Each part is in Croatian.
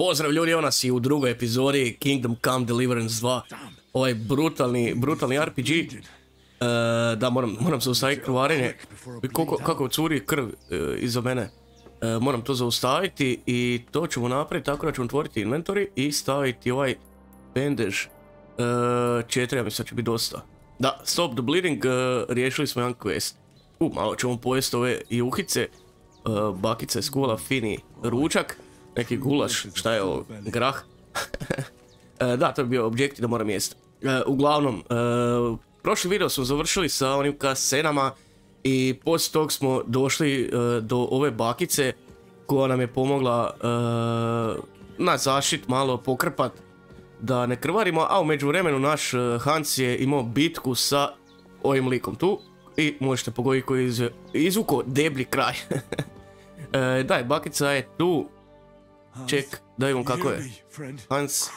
Pozdrav ljudi, evo nas i u drugoj epizodi Come Deliverance 2. Ovaj brutalni RPG. Da, moram zaustaviti krvarenje. Kako curi krv iza mene. Moram to zaustaviti i to ćemo napraviti tako da ćemo otvoriti inventory i staviti ovaj bandage. 4, ja mislim da će biti dosta. Da, stop the bleeding, riješili smo jedan quest. Malo ćemo pojesti ove juhice. Bakica je skuvala fini ručak. Neki gulaš, šta je ovo, grah? Da, to je bio objektiv da moram jesti. Uglavnom, prošli video smo završili sa onim kasenama i poslije tog smo došli do ove bakice koja nam je pomogla nas zašit, malo pokrpat da ne krvarimo, a u međuvremenu naš Hans je imao bitku sa ovim likom tu i možete pogoditi koji je izvuko deblji kraj. Daj, bakica je tu. Ček, da vidimo kako je. Hans.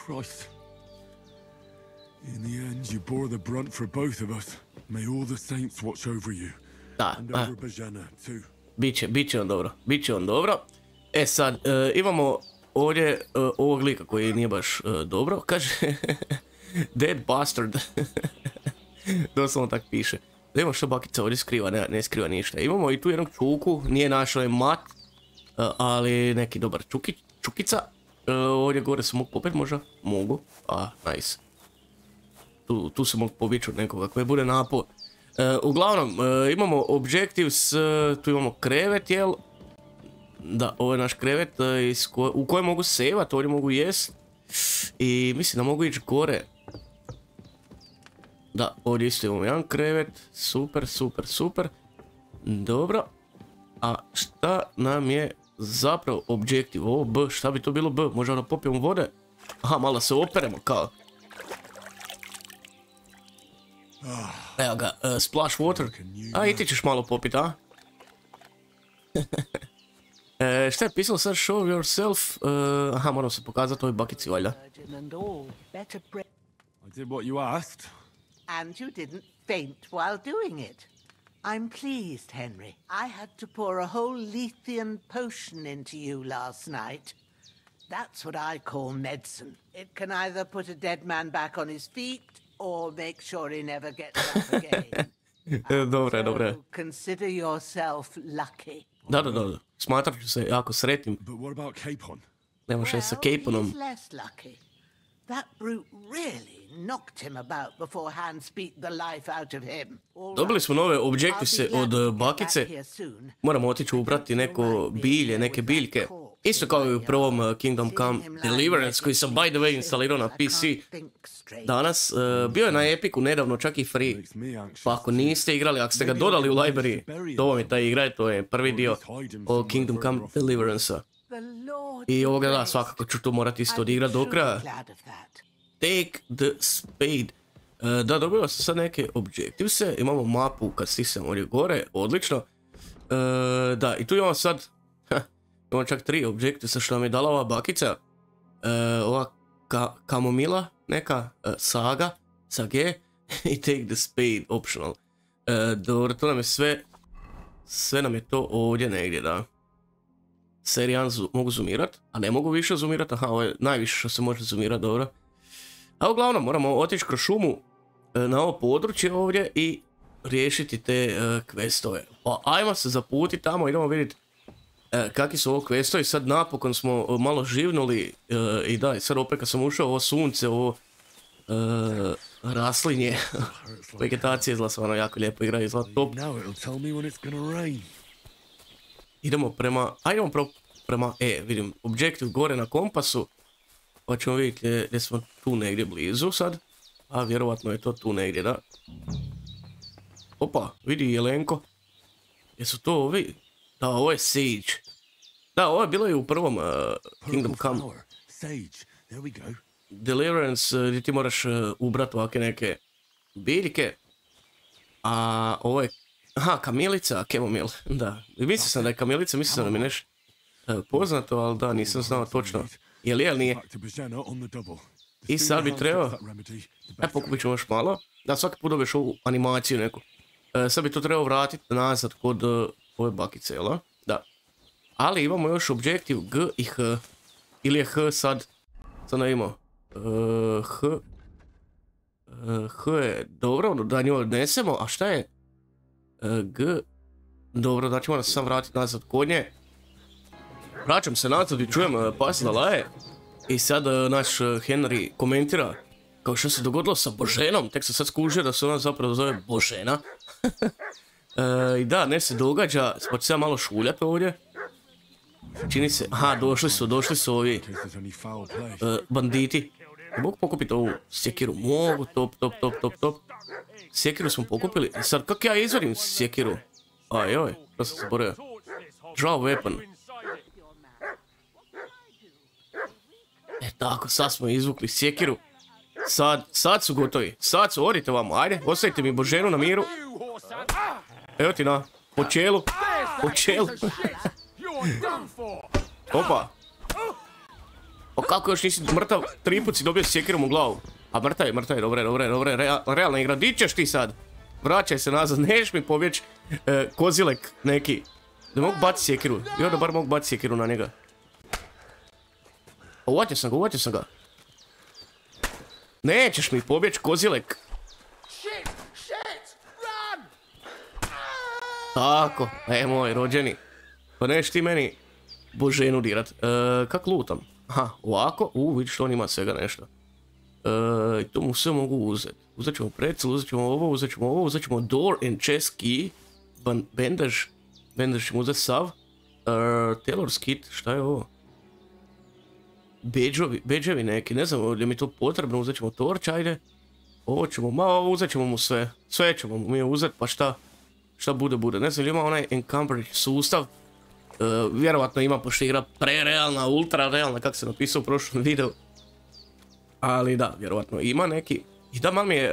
Da, bit će on dobro. E sad, imamo ovdje ovog lika koji nije baš dobro, kaže Dead bastard. Doslovno tak piše. Da imamo što bakica ovdje skriva, ne skriva ništa. Imamo i tu jednog čuku, nije našao je mat, ali neki dobar čukica. Ovdje gore se mogu popet možda? Mogu. Nice. Tu se mogu pobići od nekoga koje bude napao. Uglavnom, imamo objectives, tu imamo krevet, jel? Da, ovo je naš krevet u kojem mogu sevat, ovdje mogu jest. I mislim da mogu ići gore. Da, ovdje isto imamo jedan krevet, super. Dobro. A šta nam je zapravo objektiv? Ovo B, šta bi to bilo B? Možda da popijemo vode? Aha, malo se operemo kao. Evo ga, splash water. A i ti ćeš malo popiti, a? Šta je pisalo sad? Show yourself. Aha, moram se pokazati ovoj bakici, valjda. I did what you asked. And you didn't faint while doing it. I'm pleased, Henry. I had to pour a whole Lethean potion into you last night. That's what I call medicine. It can either put a dead man back on his feet or make sure he never gets up again. Dobre. Consider yourself lucky. Da. Smatrat ću se jako sretnim. But what about Capon? Nemo što je sa Caponom. He's less lucky. That brute really knocked him about before Hans beat the life out of him. Dobili smo nove objektive od bakice. Moramo otići ubrati neko bilje, neke biljke. Isto kao i u prvom Come Deliverance koji sam by the way instalirao na PC danas. Bio je na Epiku nedavno čak i free. Pa ako niste igrali, ako ste ga dodali u library, to vam je taj igra, to je prvi dio od Come Deliverance-a. I ovoga da, svakako ću to morati isto odigrati do kraja. Take the spade. Da, dobilo sam sad neke objectives-e, imamo mapu kad stisam ovdje gore, odlično. Da, i tu imamo sad, imamo čak 3 objectives-a što nam je dala ova bakica. Ova kamomila, neka saga, sage, i take the spade, optional. Dobro, to nam je sve nam je to ovdje negdje, da. Serij 1 mogu zoomirat, a ne mogu više zoomirat, aha, ovo je najviše što se može zoomirat, dobro. A uglavnom moramo otići kroz šumu na ovo područje ovdje i riješiti te questove. Pa ajmo se zaputiti tamo, idemo vidjeti kakvi su ovo questovi. Sad napokon smo malo živnuli i da, sad opet kad sam ušao ovo sunce, ovo raslinje, vegetacija izgleda stvarno jako lijepo, igra izgleda top. Idemo prema, vidim, objektiv gore na kompasu, pa ćemo vidjeti gdje smo tu negdje blizu sad, a vjerovatno je to tu negdje, da. Opa, vidi Jelenko, jesu to ovi? Da, ovo je Sage. Da, ovo je bilo i u prvom Come Deliverance, gdje ti moraš ubrati ovakve neke biljke, a ovo je, aha, kamilica, chamomile, da. Mislio sam da je kamilica, mislio sam da mi nešto poznato, ali da, nisam znao točno. Jel nije? I sad bi trebao, pokupit ćemo još malo, da svaki put dobiješ ovu animaciju neku. Sad bi to trebao vratiti nazad kod ove bakice, jel? Da. Ali imamo još objektiv G i H. Ili je H sad? Sad ne imamo. H je dobro, da nju odnesemo, a šta je? G. Dobro, da ćemo nas sam vratiti nazad kod nje. Vraćam se nazad i čujem pas da laje. I sad naš Henry komentira kao što se dogodilo sa Boženom. Tek sam sad skužio da se ona zapravo zove Božena. I da, ne se događa, pa ću se ja malo šuljati ovdje. Čini se, aha, došli su ovi banditi. Mogu pokupiti ovu sjekiru, mogu, top. Sjekiru smo pokupili, sad kako ja izvadim sjekiru? Ajoj, to sam se borio. Draw weapon. Tako, sad smo izvukli sjekiru. Sad su gotovi, sad su, odite vamo, ajde, ostavite mi Boženu na miru. Evo ti na, po čelu. Opa. Pa kako još nisi mrtav, 3 put si dobio sjekirom u glavu. A mrtav je, dobre, realna igra, di ćeš ti sad? Vraćaj se nazad, neš mi pobjeć kozilek neki. Da mogu baciti sjekiru, jo da bar mogu baciti sjekiru na njega. Uvatio sam ga. Nećeš mi pobjeć kozilek. Tako, moj rođeni. Pa neš ti meni Boženu dirat. Kak lutam? Aha, ovako, vidiš on ima svega nešto. I to mu sve mogu uzeti. Uzet ćemo precel, uzet ćemo door and chest key. Bandage ćemo uzeti sav. Tailor's kit, šta je ovo? Beđevi neki, ne znam, je mi to potrebno, uzet ćemo torč, ajde. Ovo ćemo, uzet ćemo mu sve. Sve ćemo mu mi uzeti, pa šta bude. Ne znam, ima onaj encumbered sustav. Vjerovatno ima, pošto igra prerealna, ultra realna, kako se napisao u prošlom videu. Ali da, vjerovatno ima neki. I da, malo mi je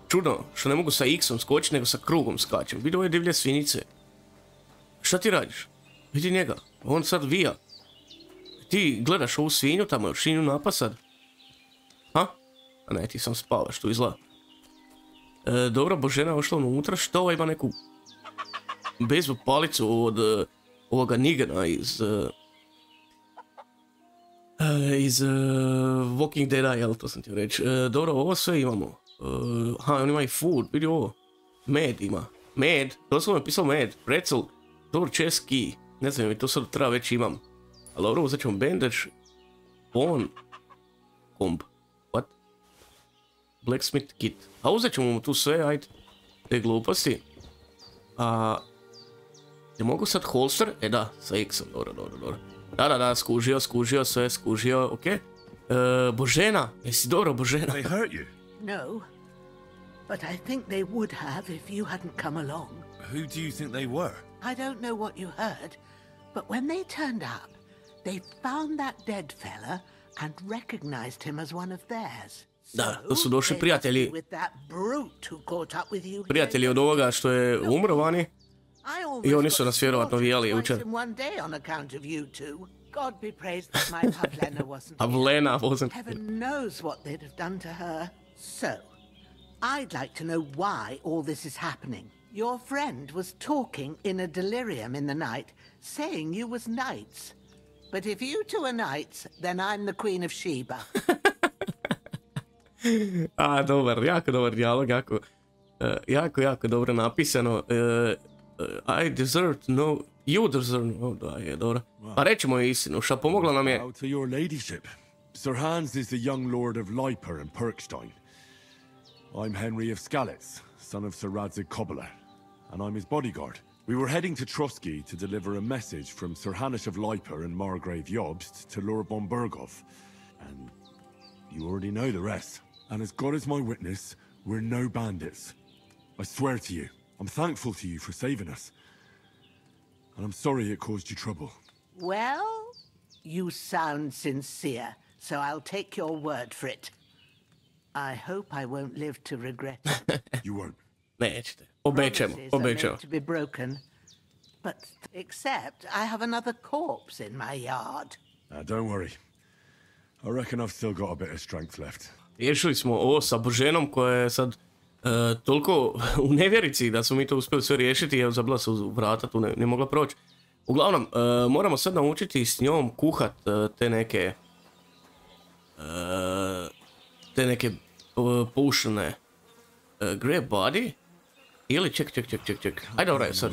čudno što ne mogu sa X-om skočiti, nego sa krugom skačem. Vidi ove divlje svinjice. Šta ti radiš? Vidi njega, on sad vija. Ti gledaš ovu svinju tamo, još svinju napad sad. Ha? A ne, ti sam spavaš, tu izgleda. Dobro, Božena je ošla unutra, što ovo ima neku bejzbol palicu od ovoga Nigana iz Walking Deada, jel, to sam ti reći. Dobro, ovo sve imamo. Aha, on ima i food, vidi ovo. Med ima. Med, doslovno je pisao med. Pretzel, door chest key. Ne znam, mi to sad treba već imam. Ali dobro, uzet ćemo bandage. Bone. Comb. What? Blacksmith kit. A uzet ćemo mu tu sve, ajde. Te gluposti. Ne mogu sad holster? Da, sa X-om, dobro. Da, skužio, sve skužio, okej. Božena, jesi dobro, Božena? They hurt you? No, but I think they would have if you hadn't come along. Who do you think they were? I don't know what you heard, but when they turned up, they found that dead fella and recognized him as one of theirs. Da, to su došli prijatelji. With that brute who caught up with you. Prijatelji od ovoga što je umro vani. I oni su nas vjerovatno vijali jučer. Pavlena wasn't. Heaven knows what they'd have done to her. So, I'd like to know why all this is happening. Your friend was talking in a delirium in the night, saying you was knights. But if you two are knights, then I'm the Queen of Sheba. Dobar, jako dobar dijalog, jako dobro napisano. I deserve to know, you deserve to know, da je dobro. Pa rećemo istinu, šta pomogla nam je. To your ladyship. Sir Hans is the young lord of Leiper and Perkstein. I'm Henry of Skalitz, son of Sir Radzig Cobbler, and I'm his bodyguard. We were heading to Trusky to deliver a message from Sir Hanish of Leiper and Margrave Jobst to Lord Bombergov. And you already know the rest. And as God is my witness, we're no bandits. I swear to you, I'm thankful to you for saving us. And I'm sorry it caused you trouble. Well, you sound sincere, so I'll take your word for it. I hope I won't live to regret it. You won't. Nećete. Obećamo. To be broken. But except I have another corpse in my yard. Don't worry. I reckon I've still got a bit of strength left. Riješili smo ovo sa Boženom koja je sad toliko u nevjerici da smo mi to uspjeli sve riješiti. Evo, zabila se u vrata, tu ne mogla proći. Uglavnom, moramo sad naučiti s njom kuhat te neke potione. Grab body? Ili ček. Ajde, dobro, sad.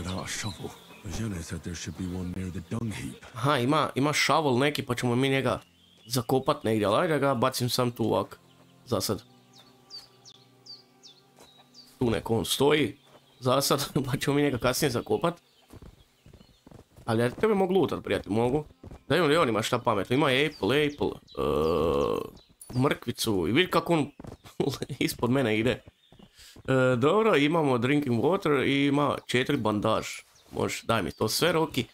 Aha, ima shovel neki, pa ćemo mi njega zakopat negdje, ali ajde ga bacim sam tu ovak. Za sad. Tu neko on stoji. Za sad, pa ćemo mi njega kasnije zakopat. Ali ja tebe mogu lutat, prijatelj, mogu. Da imam li on ima šta pametno, ima apple, mrkvicu i vidi kako on ispod mene ide. Dobro, imamo drinking water i ima 4 bandaž. Može, daj mi to sve, Roki.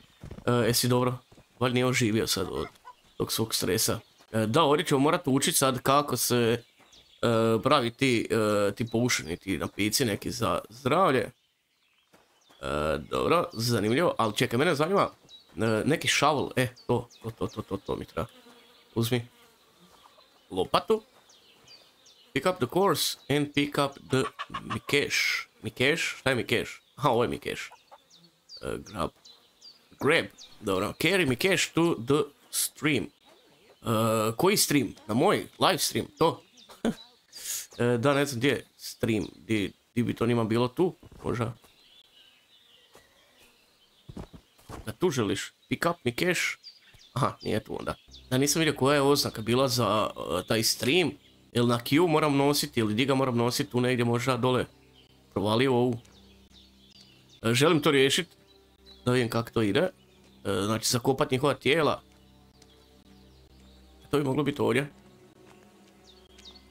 Jesi dobro? Valjda nije oživio sad od tog svog stresa. Da, ovdje ćemo morati učiti sad kako se pravi ti potioni, ti napici neki za zdravlje. Dobro, zanimljivo, ali čekaj, mene zanima neki shovel, to mi treba. Uzmi lopatu. Pick up the course and pick up the mikeš. Mikeš? Šta je mikeš? Aha, ovo je mikeš. Grab. Dobro, carry mikeš to the stream. Koji stream? Na moj live stream, to? Da, ne znam gdje je stream, di bi to njima bilo tu, možda. Da tu želiš, pick up mi cache. Aha, nije tu onda. Da, nisam vidio koja je oznaka bila za taj stream. Ili na Q moram nositi, ili gdje ga moram nositi, tu negdje možda dole provalio ovu. Želim to riješiti, da vidim kako to ide. Znači, zakopati njihova tijela. To bi moglo biti ovdje.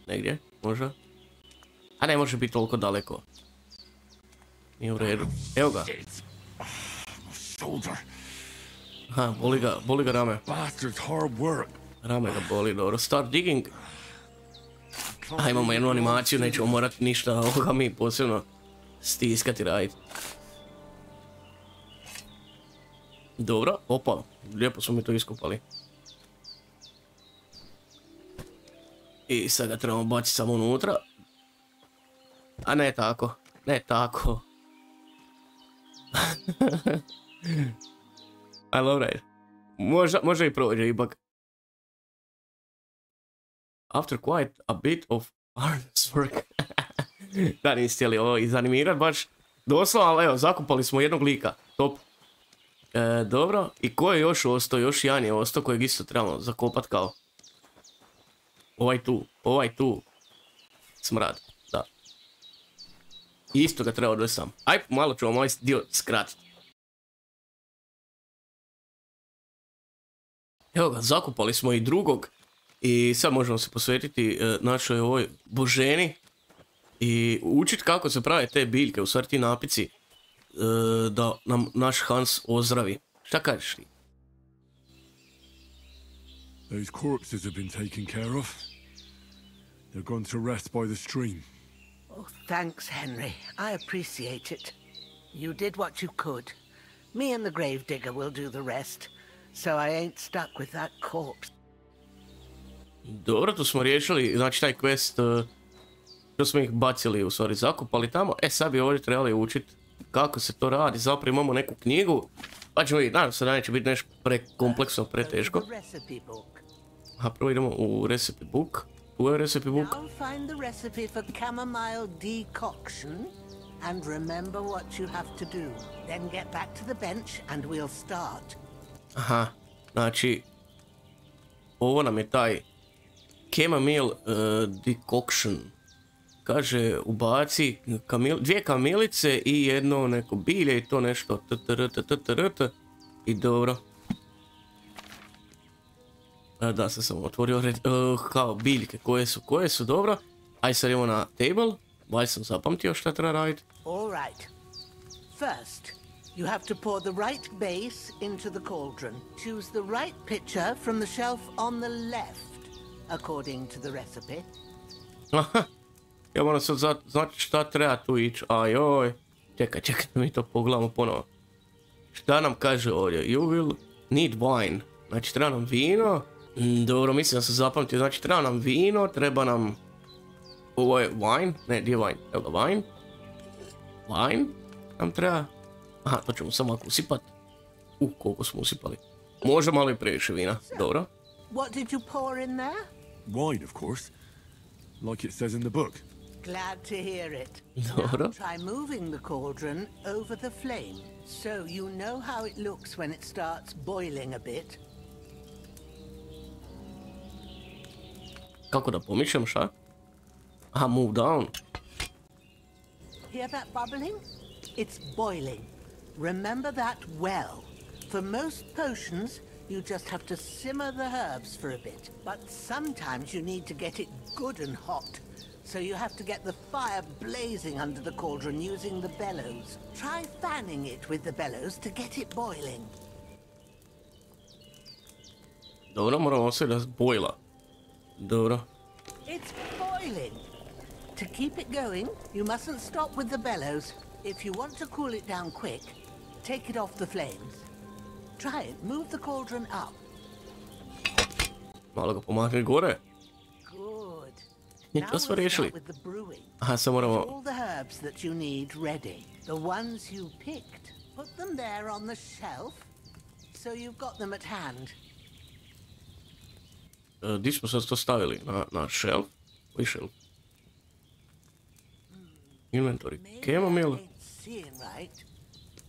Negdje, možda. A ne može biti toliko daleko. Nije u redu. Evo ga. Aha, boli ga rame. Rame ga boli, dobro. Start digging. A imamo jednu animaciju, nećemo morati ništa ovoga mi posebno stiskati raditi. Dobro, opa, lijepo smo mi to iskopali. I sad ga trebamo baciti samo unutra. A ne tako, ne tako. Ali alright. Možda i prođe ipak. After quite a bit of arduous work. Da, nisi htjeli ovo izanimirat baš doslovno, ali evo, zakupali smo jednog lika. Top. Dobro, i ko je još ostao? Još jedan je ostao kojeg isto trebamo zakopat kao. Ovaj tu. Smrad, da. Isto ga treba odvesti sam. Aj, malo ću vam ovaj dio skratiti. Evo ga, zakupali smo i drugog. I sad možemo se posvetiti našoj ovoj boženi. I učiti kako se prave te biljke, u stvari ti napici. Da nam naš Hans ozdravi. Šta kažeš ti? Those corpses have been taken care of. They're gone to rest by the stream. Oh, thanks, Henry. I appreciate it. You did what you could. Me and the gravedigger will do the rest, so I ain't stuck with that corpse. Dobro, tu smo riješili, znači taj quest, što smo ih bacili, u stvari zakupali tamo. Sad bi ovdje trebali učiti kako se to radi, zapravo imamo neku knjigu, pa ćemo vidjeti, nadam se da neće biti nešto prekompleksno, preteško. Aha, prvo idemo u recipe book. Tu je recipe book. Now find the recipe for chamomile decoction and remember what you have to do. Then get back to the bench and we'll start. Aha, znači, ovo nam je taj chamomile decoction. Kaže, ubaci dvije kamilice i jedno neko bilje i to nešto. I dobro. Da, sad sam otvorio kao biljke koje su dobro. Aj sad idemo na table. Valjda sam zapamtio šta treba raditi. Alright. First, you have to pour the right base into the cauldron. Choose the right pitcher from the shelf on the left, according to the recipe. Aha. Ja moram sad znači šta treba tu ići. Ajoj. Čekaj da mi to pogledamo ponovo. Šta nam kaže ovdje? You will need wine. Znači treba nam vino. Dobro, mislim da sam zapamtio. Znači treba nam vino, treba nam... Ovo je wine. Ne, gdje je wine? Evo ga, wine. Wine nam treba. Aha, to ćemo samo ovako usipat. Koliko smo usipali. Može malo i previše vina, dobro. What did you pour in there? Wine, of course. Like it says in the book. Glad to hear it. Dobro. Now try moving the cauldron over the flame, so you know how it looks when it starts boiling a bit. Kako da pomičem, šta? Aha, move down. Hear that bubbling? It's boiling. Remember that well. For most potions, you just have to simmer the herbs for a bit. But sometimes you need to get it good and hot. So you have to get the fire blazing under the cauldron using the bellows. Try fanning it with the bellows to get it boiling. Dobro, moramo se da bojla. Dobro. It's boiling. To keep it going, you mustn't stop with the bellows. If you want to cool it down quick, take it off the flames. Try it. Move the cauldron up. Malo ga pomakni gore. Good. I Now to smo we'll riješili. start with the brewing. Aha, sad moramo... All the herbs that you need ready. The ones you picked. Put them there on the shelf, so you've got them at hand. Di smo sad to stavili? Na shelf? Koji shelf? Inventory. Chamomile. Ain't seeing right,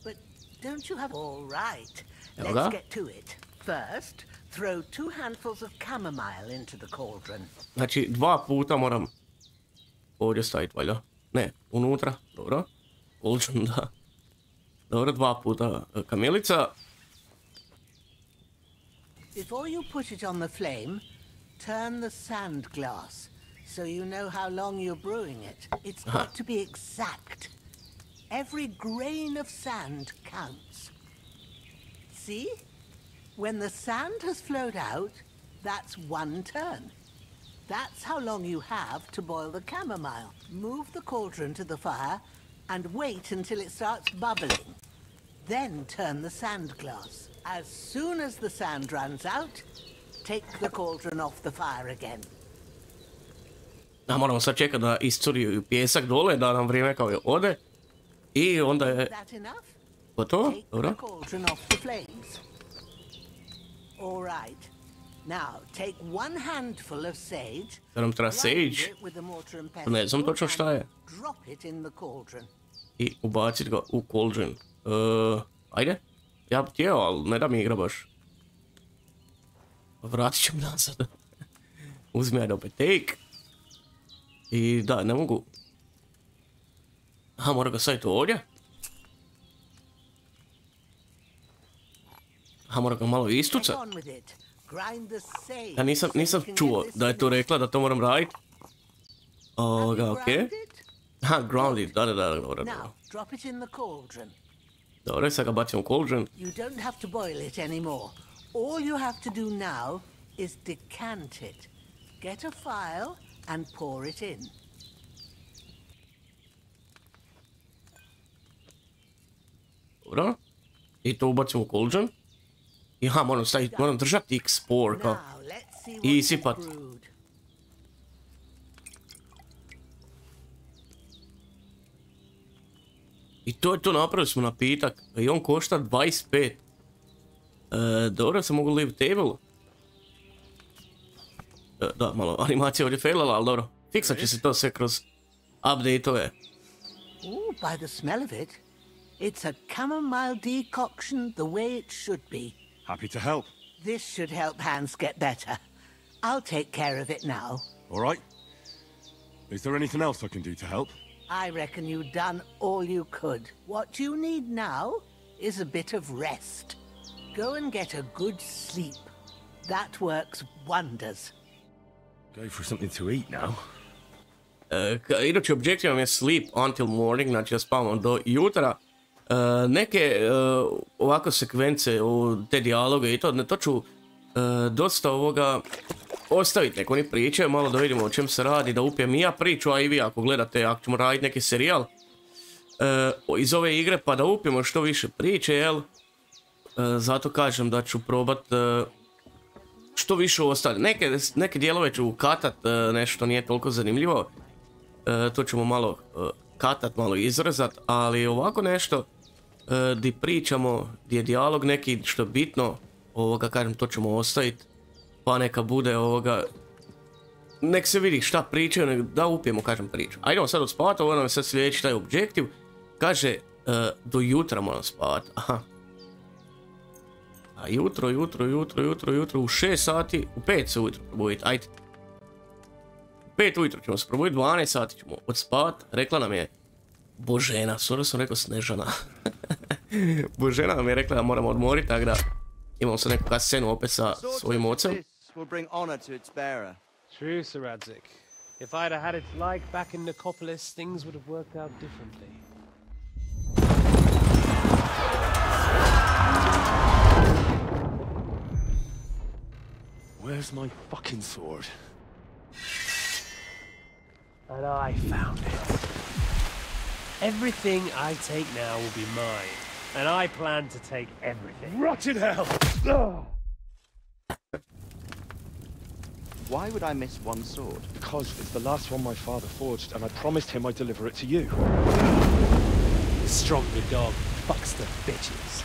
but don't you have all right? Evo Let's ga. get to it. First, throw 2 handfuls of chamomile into the cauldron. Znači, 2 puta moram ovdje staviti, valjda. Ne, unutra, dobro. Cauldron, da. Dobro, 2 puta kamilica. Before you put it on the flame, turn the sand glass so you know how long you're brewing it. It's got to be exact. Every grain of sand counts. See? When the sand has flowed out, that's 1 turn. That's how long you have to boil the chamomile. Move the cauldron to the fire and wait until it starts bubbling. Then turn the sand glass. As soon as the sand runs out, take the cauldron off the fire again. A moramo sad čekati da iscuri pjesak dole, da nam vrijeme kao je ode. I onda je... That enough? Gotovo? Take Dobro. the cauldron off the flames. All right. Now, take 1 handful of sage. Da nam treba grind sage. it with a mortar and Ne znam pestle točno šta je. and drop it in the cauldron. I ubacit ga u cauldron. Ajde. Ja bi htio, ali ne da mi igra baš. Vratit ću nazad. Uzmi ajde opet take. I da, ne mogu. Aha, mora ga staviti ovdje. Aha, mora ga malo istucat. Get on with it. Grind the sage Ja nisam so you can čuo get this da je to rekla da to moram raditi. Have you Ovoga, okej. ground it? Aha, grounded, da, dobro. Now, drop it in the cauldron. Dobro, sad ga bacimo u cauldron. You don't have to boil it anymore. All you have to do now is decant it. Get a file and pour it in. Dobro. I to ubacimo u cauldron. I aha, moram držati X4 kao. Now, let's see I what you've sipat. brewed. I to je to, napravili smo napitak. I on košta 25. Dobro, sam mogu leave table. Da, malo animacija ovdje failala, ali dobro. Fiksat će se to sve kroz update-ove. Ooh, by the smell of it, it's a chamomile decoction the way it should be. Happy to help. This should help Hans get better. I'll take care of it now. All right. Is there anything else I can do to help? I reckon you've done all you could. What you need now is a bit of rest. Go and get a good sleep. That works wonders. Go for something to eat now. Idući objektiv vam je sleep until morning, znači da spavamo do jutra. Neke ovako sekvence, te dijaloge i to ću dosta ovoga ostaviti, neko oni pričaju, malo da vidimo o čem se radi, da upijem i ja priču, a i vi ako gledate, ako ćemo raditi neki serijal iz ove igre, pa da upijemo što više priče, jel? Zato kažem da ću probat što više ostaviti. Neke dijelove ću katat, nešto nije toliko zanimljivo. To ćemo malo katat, malo izrezat, ali ovako nešto di pričamo, di je dijalog neki što je bitno, kažem, to ćemo ostaviti, pa neka bude nek se vidi šta pričaju, da upijemo, kažem, priču. Ajdemo sad odspavati, ovo nam je sad sljedeći taj objektiv, kaže, do jutra moram spavati, aha. A jutro, u 6 sati, u 5 se ujutro probuditi, ajde. U 5 ujutro ćemo se probuditi, 12 sati ćemo odspavati, rekla nam je Božena, skoro sam rekao Snežana. Božena nam je rekla da moramo odmoriti, tako da imamo sad neku scenu opet sa svojim ocem. True, Sir Radzik. If I'd had its like back in Nicopolis, things would have worked out differently. Where's my fucking sword? And I found it. Everything I take now will be mine, and I plan to take everything. Rot in hell! Why would I miss one sword? Because it's the last one my father forged, and I promised him I'd deliver it to you. The stronger dog fucks the bitches,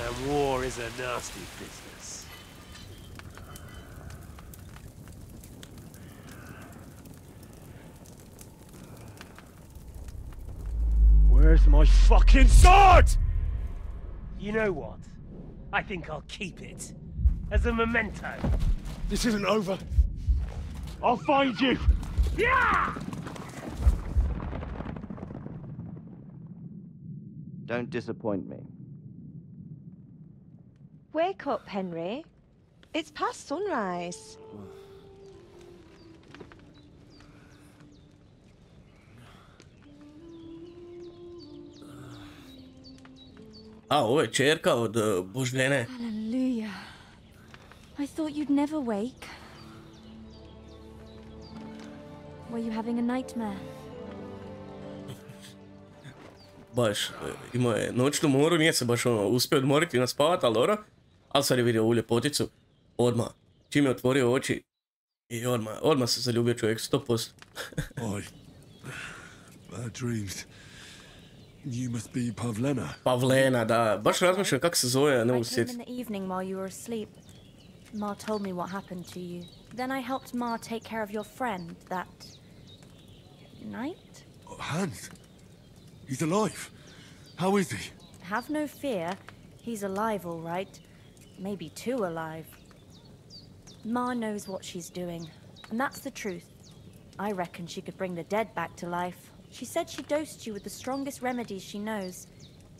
and war is a nasty business. Where's my fucking sword? You know what? I think I'll keep it as a memento. This isn't over. I'll find you! Yeah! Don't disappoint me. Wake up, Henry. It's past sunrise. A, ovo je čerka od Božene. Hallelujah. I thought you'd never wake. Were you having a nightmare? Baš, imao je noćnu moru, nije se baš uspio odmoriti na spavat, ali dobro. Ali sad je vidio ovu ljepoticu, odmah. Čim je otvorio oči i odmah se zaljubio čovjek, 100%. Oj, bad dreams. You must be Pavlena. Pavlena, da. Baš razmišljam kako se zove, ne mogu I came sjetiti. in the evening while you were asleep. Ma told me what happened to you. Then I helped Ma take care of your friend that night. Oh, Hans, he's alive. How is he? Have no fear. He's alive, all right. Maybe too alive. Ma knows what she's doing, and that's the truth. I reckon she could bring the dead back to life. She said she dosed you with the strongest remedies she knows,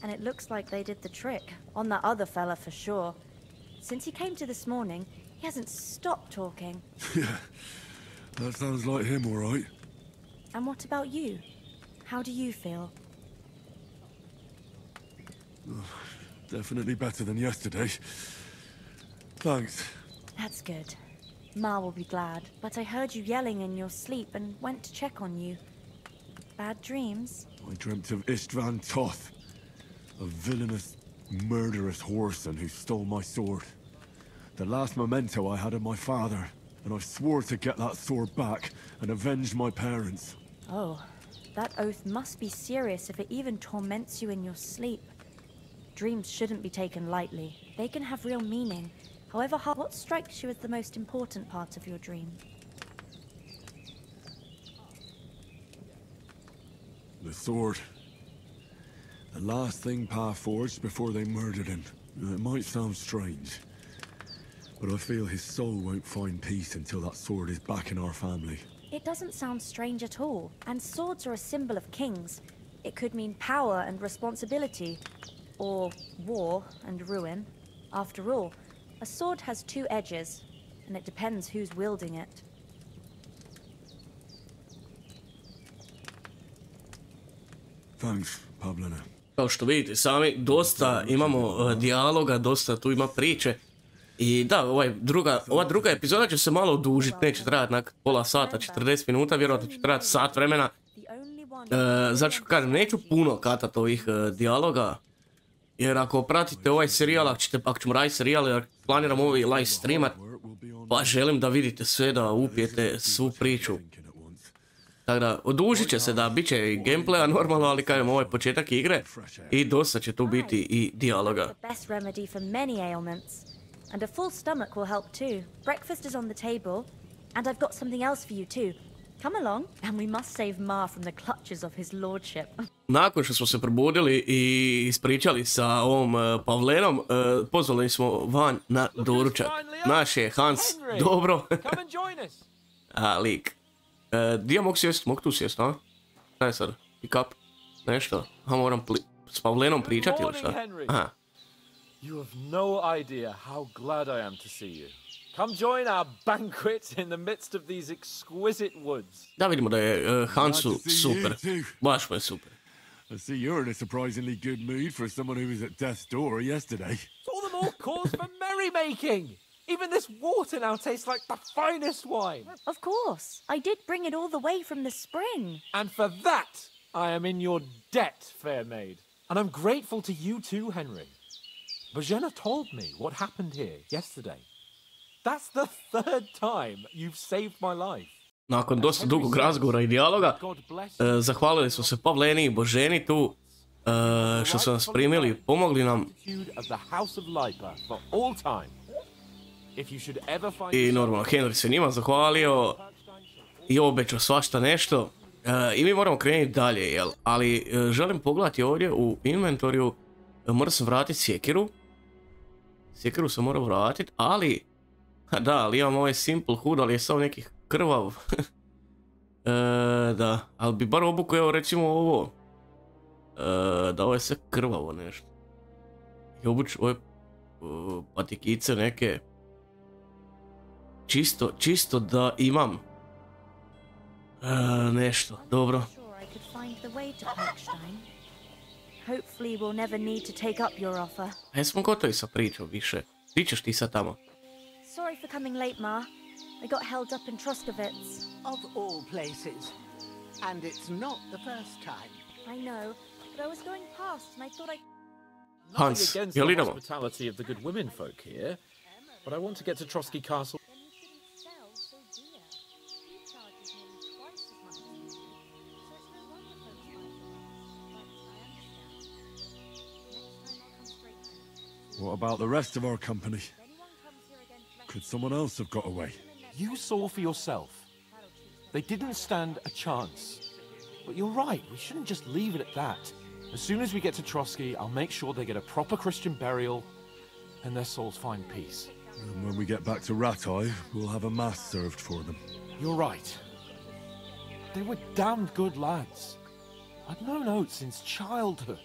and it looks like they did the trick on that other fella for sure. Since he came to this morning, he hasn't stopped talking. Yeah, that sounds like him, all right. And what about you? How do you feel? Definitely better than yesterday. Thanks. That's good. Ma will be glad, but I heard you yelling in your sleep and went to check on you. Bad dreams? I dreamt of Istvan Toth, a villainous, murderous whoreson who stole my sword. The last memento I had of my father, and I swore to get that sword back and avenge my parents. Oh, that oath must be serious if it even torments you in your sleep. Dreams shouldn't be taken lightly. They can have real meaning. However, what strikes you as the most important part of your dream? The sword. The last thing Pa forged before they murdered him. It might sound strange, but I feel his soul won't find peace until that sword is back in our family. It doesn't sound strange at all. And swords are a symbol of kings. It could mean power and responsibility. Or war and ruin. After all, a sword has two edges, and it depends who's wielding it. Thanks, Pavlena. Kao što vidite sami, dosta imamo dijaloga, dosta tu ima priče. I da, ova druga epizoda će se malo odužiti, neće trajati pola sata, 40 minuta, vjerojatno će trajati sat vremena. Znači, kažem, neću puno katati ovih dijaloga. Jer ako pratite ovaj serijal, ako ćemo raditi serijal, jer planiram ovaj live streamat, pa želim da vidite sve, da upijete svu priču. Tako da, odužit će se da bit će i gameplaya normalno, ali kažem, ovo je početak igre i dosta će tu biti i dijaloga. And a full stomach will help too. Breakfast is on the table, and I've got something else for you too. Come along, and we must save Ma from the clutches of his lordship. Nakon što smo se probudili i ispričali sa ovom Pavlenom, pozvali smo van na doručak. Naš je Hans, dobro. A, lik. Di ja mogu sjest? Mogu tu sjest, a? Šta je sad? Pick up? Nešto? A moram s Pavlenom pričati ili šta? Aha. You have no idea how glad I am to see you. Come join our banquet in the midst of these exquisite woods. Da vidimo da je Hansu super. Baš mu je super. I see you're in a surprisingly good mood for someone who was at death's door yesterday. All the more cause for merrymaking. Even this water now tastes like the finest wine. Of course. I did bring it all the way from the spring. And for that, I am in your debt, fair maid. And I'm grateful to you too, Henry. Bojana told me what happened here yesterday. That's the third time you've saved my life. Nakon dosta dugog razgovora i dijaloga, zahvalili smo se Pavleni i Boženi tu što su nas primili i pomogli nam. I normalno Henry se njima zahvalio i obećao svašta nešto. I mi moramo krenuti dalje, jel? Ali želim pogledati ovdje u inventoriju, moram se vratiti sjekiru. Sjekiru se mora vratiti, ali... Da, ali imam ovaj simple hood, ali je samo nekih krvav. Da, ali bi bar obuku, evo recimo ovo. Da, ovo je sve krvavo nešto. I obuću ove patikice neke. Čisto da imam nešto, dobro. Jesmo gotovi sa pričom više. Ti ćeš ti sad tamo. Sorry for coming late, Ma. I got held up in Troskovitz. Of all places. And it's not the first time. I know, but I was going past and I thought Hans, against jel the idemo? hospitality of the good women folk here, but I want to get to Trotsky Castle. What about the rest of our company? Could someone else have got away? You saw for yourself. They didn't stand a chance. But you're right, we shouldn't just leave it at that. As soon as we get to Trotsky, I'll make sure they get a proper Christian burial and their souls find peace. And when we get back to Ratai, we'll have a mass served for them. You're right. They were damned good lads. I've known Oates since childhood.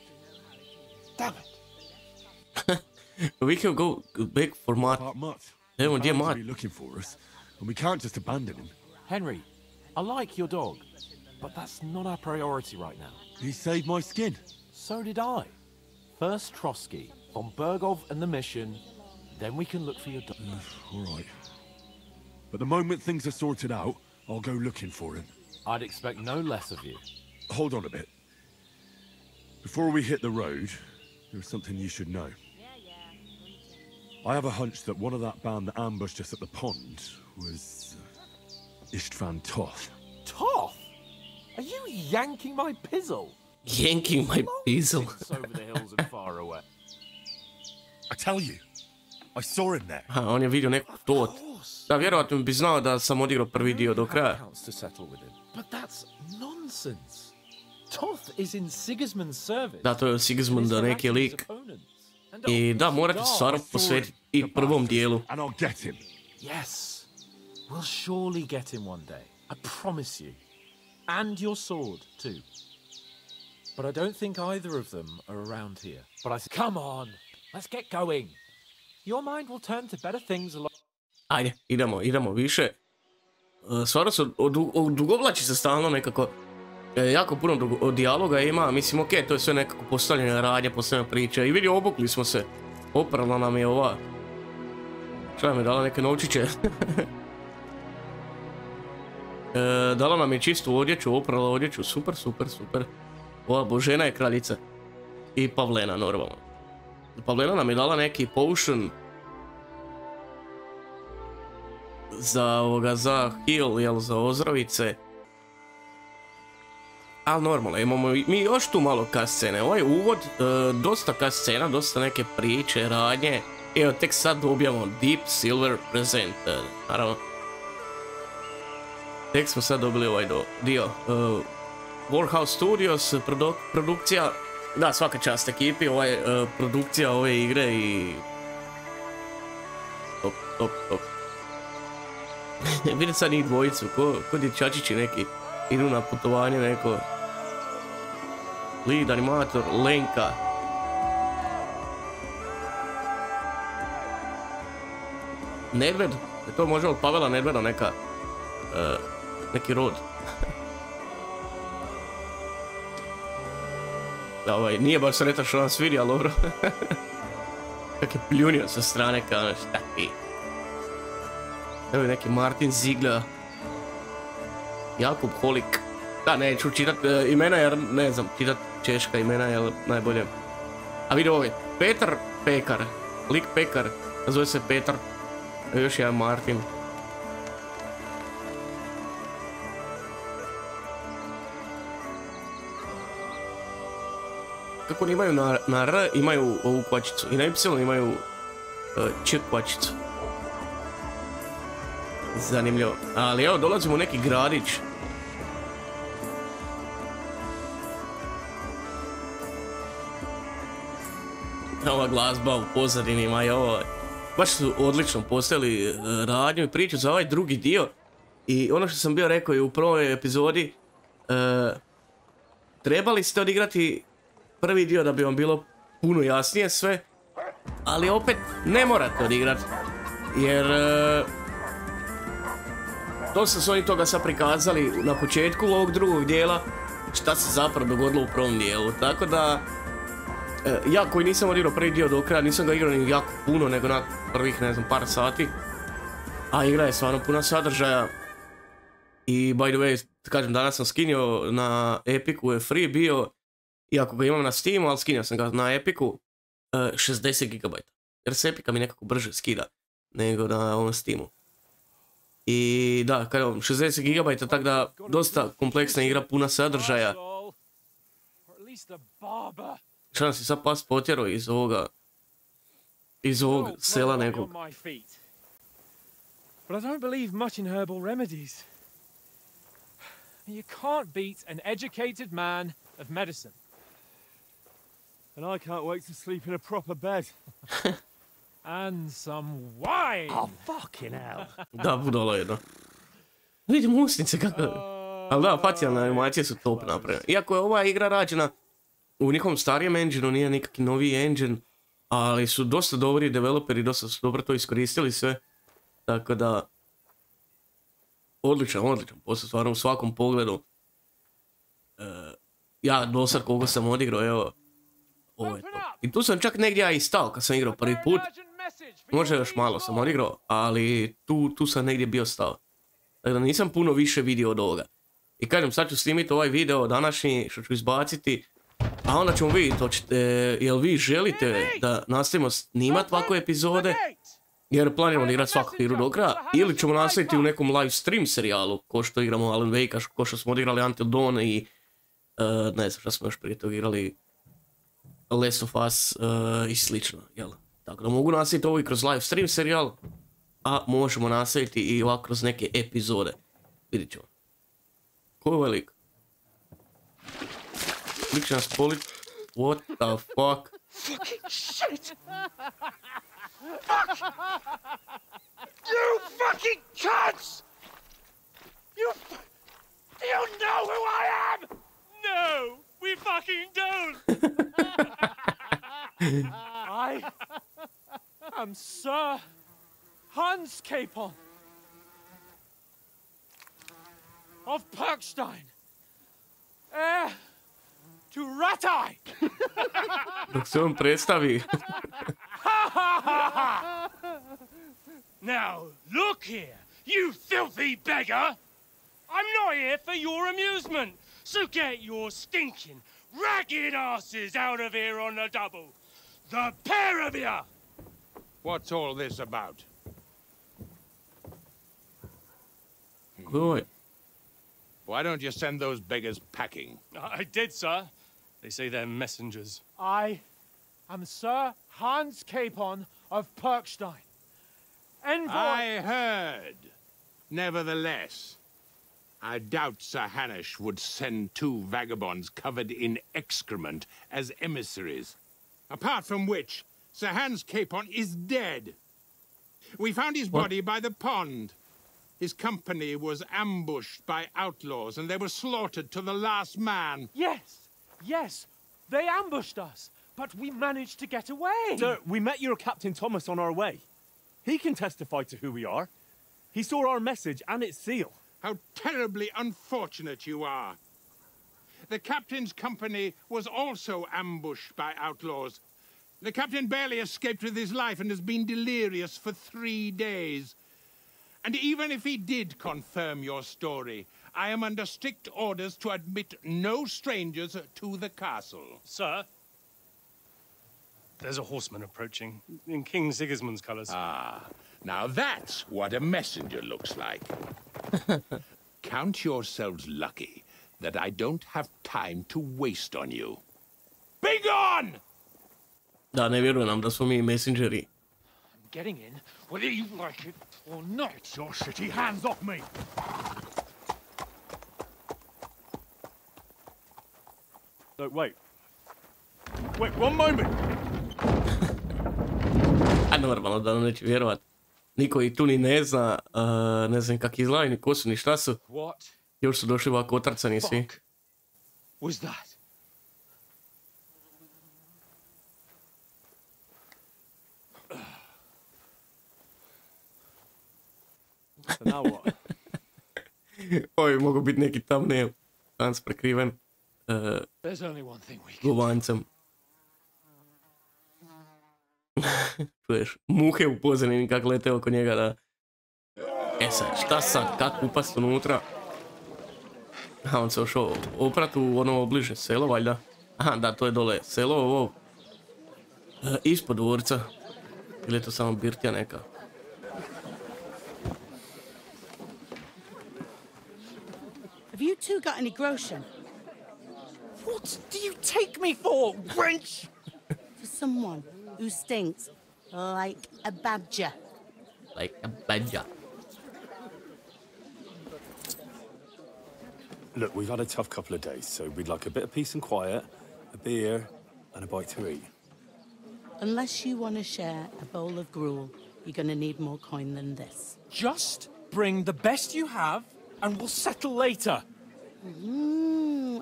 Damn it. We can go big for Matt. They won't be looking for us, and we can't just abandon him. Henry, I like your dog, but that's not our priority right now. He saved my skin. So did I. First Trotsky, von Bergov and the mission, then we can look for your dog. All right. But the moment things are sorted out, I'll go looking for him. I'd expect no less of you. Hold on a bit. Before we hit the road, there's something you should know. I have a hunch that one of that band that ambushed us at the pond was Istvan Toth. Toth? Are you yanking my pizzle? Yanking my pizzle. Over the hills and far away. I tell you, I saw him there. Aha, on je vidio nekog Toth. Da, vjerojatno bi znao da sam odigrao prvi dio do kraja. But that's nonsense. Toth is in Sigismund's service. Da, to je Sigismunda neki lik. I da, morate se stvarno posvetiti i prvom dijelu. And I'll get him. Yes. We'll surely get him one day. I promise you. And your sword, too. But I don't think either of them are around here. But I said, come on, let's get going. Your mind will turn to better things a lot. Ajde, idemo više. Stvarno se odugovlači se stalno nekako. Jako puno dijaloga ima, mislim okej, to je sve nekako postavljene radnje, postavljene priče. I vidi, obukli smo se. Oprala nam je ova. Šta nam je dala, neke novčiće? Dala nam je čistu odjeću, oprala odjeću, super. Ova Božena je kraljica. I Pavlena, normalno. Pavlena nam je dala neki potion za heal, jel, za ozdravice. ali normalno, imamo mi još tu malo cutscene. Ovaj uvod, dosta cutscena, dosta neke priče, radnje. Evo, tek sad dobijamo Deep Silver Present, naravno. Tek smo sad dobili ovaj dio. Warhouse Studios, produkcija. Da, svaka čast ekipi, produkcija ove igre i... Top. Vidim sad njih dvojicu, ko dječačići neki idu na putovanje neko. Lead animator, Lenka. Nedved, je to možda od Pavela Nedveda neki rod. Da, nije baš sretan što nas vidi, ali dobro. Kak je pljunio sa strane kao šta ti. Evo je neki Martin Ziegler. Jakub Holik. Da, neću čitat imena jer ne znam, čitat češka imena je najbolje. A vidi ovaj, Petar Pekar. Lik Pekar, zove se Petar. Još jedan Martin. Kako oni imaju na R, imaju ovu kvačicu. I na Y imaju Č kvačicu. Zanimljivo. Ali evo, dolazimo u neki gradić. Ova glazba u pozadinima i ovo. Baš su odlično postavili radnju i priču za ovaj drugi dio. I ono što sam bio rekao i u prvoj epizodi, trebali ste odigrati prvi dio da bi vam bilo puno jasnije sve, ali opet ne morate odigrati, jer dosta su oni toga sad prikazali na početku ovog drugog dijela, šta se zapravo dogodilo u prvom dijelu, tako da ja koji nisam odigrao prvi dio do kraja, nisam ga igrao ni jako puno, nego na prvih, ne znam, par sati, a igra je stvarno puna sadržaja. I by the way, kažem, danas sam skinio na Epiku, je free bio, iako ga imam na Steamu, ali skinio sam ga na Epiku, 60 GB. Jer se Epika mi nekako brže skida nego na ovom Steamu. I da, kažem, 60 GB, tako da dosta kompleksna igra, puna sadržaja. Šta nam si sad pas potjerao iz ovog sela nekog. But I don't believe much in herbal remedies. You can't beat an educated man of medicine. And I can't wait to sleep in a proper bed. And some wine! Oh, fucking hell. Da, budalo jedno. Vidim usnice kako... Ali da, facijalne animacije su top napravljene. Iako je ova igra rađena u nikom starijem engineu, nije nikakvi novi engine, ali su dosta dobri developeri, dosta su dobro to iskoristili sve. Tako da... Odličan posao, stvarno u svakom pogledu. Ja do sad koliko sam odigrao, evo, ovo je to. I tu sam čak negdje ja i stao kad sam igrao prvi put. Možda još malo sam odigrao, ali tu sam negdje bio stao. Tako da nisam puno više vidio od ovoga. I kažem, sad ću snimiti ovaj video današnji što ću izbaciti, a onda ćemo vidjeti, jel vi želite da nastavimo snimati ovakve epizode, jer planiramo da igrati svaku igru do kraja, ili ćemo nastaviti u nekom live stream serijalu, ko što igramo Alan Wake, ko što smo odigrali Until Dawn i ne znam šta smo još prije toga igrali, Last of Us i slično, jel? Tako da mogu nastaviti ovo i kroz live stream serijal, a možemo nastaviti i ovako kroz neke epizode. Vidit ćemo. Ko je ovaj lik? Lik će nas politi. What the fuck? Fucking shit! Fuck! You fucking cunts! Do you know who I am? No, we fucking don't! I am Sir Hans Capon of Perkstein, heir to Rat-Eye! Dok se on predstavi. Now, look here, you filthy beggar! I'm not here for your amusement, so get your stinking, ragged asses out of here on the double. The pair of you! What's all this about? Ko je ovaj? Why don't you send those beggars packing? I did, sir. They say they're messengers. I am Sir Hans Capon of Perkstein. Envoy... I heard. Nevertheless, I doubt Sir Hanush would send 2 vagabonds covered in excrement as emissaries. Apart from which, Sir Hans Capon is dead. We found his body by the pond. His company was ambushed by outlaws, and they were slaughtered to the last man. Yes, yes, they ambushed us, but we managed to get away. Sir, we met your Captain Thomas on our way. He can testify to who we are. He saw our message and its seal. How terribly unfortunate you are. The captain's company was also ambushed by outlaws. The captain barely escaped with his life and has been delirious for 3 days. And even if he did confirm your story, I am under strict orders to admit no strangers to the castle. Sir, there's a horseman approaching in King Sigismund's colours. Ah, now that's what a messenger looks like. Count yourselves lucky that I don't have time to waste on you. Be gone! Da, ne vjerujem nam da smo mi messengeri. I'm getting in, whether you like it or not. Get your shitty hands off me! No, wait. Wait, one moment! A normalno da nam neće vjerovat. Niko ih tu ni ne zna, ne znam kak izgledaju, ni ko su, ni šta su. What? Još su došli ovako otrcani svi. Was that? So now what? Ovo bi mogao biti neki thumbnail. Hans prekriven There's only one thing we can gubancem. Čuješ, muhe u pozadini kak lete oko njega, da. E sad, šta sad, kak upast unutra? Aha, on se ošao oprat u ono bliže selo, valjda. Aha, da, to je dole selo, ovo. Ispod dvorca. Ili je to samo birtija neka? Have you two got any groschen? What do you take me for, wench? For someone who stinks like a badger. Like a badger. Look, we've had a tough couple of days, so we'd like a bit of peace and quiet, a beer, and a bite to eat. Unless you want to share a bowl of gruel, you're going to need more coin than this. Just bring the best you have, and we'll settle later.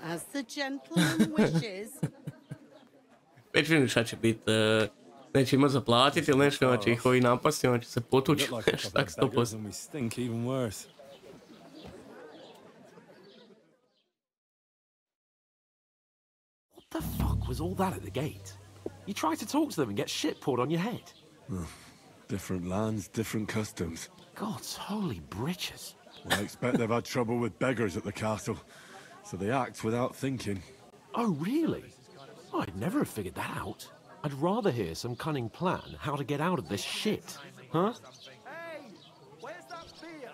As the gentleman wishes. Već vidim šta će biti. Neće ima zaplatiti ili nešto, onda će ih ovi napasti, onda će se potući. Tak 100%. And we stink even worse. What the fuck was all that at the gate? You try to talk to them and get shit poured on your head. Different lands, different customs. God's holy britches. I expect they've had trouble with beggars at the castle, so they act without thinking. Oh, really? I'd never have figured that out. I'd rather hear some cunning plan how to get out of this shit. Huh? Hey, where's that beer?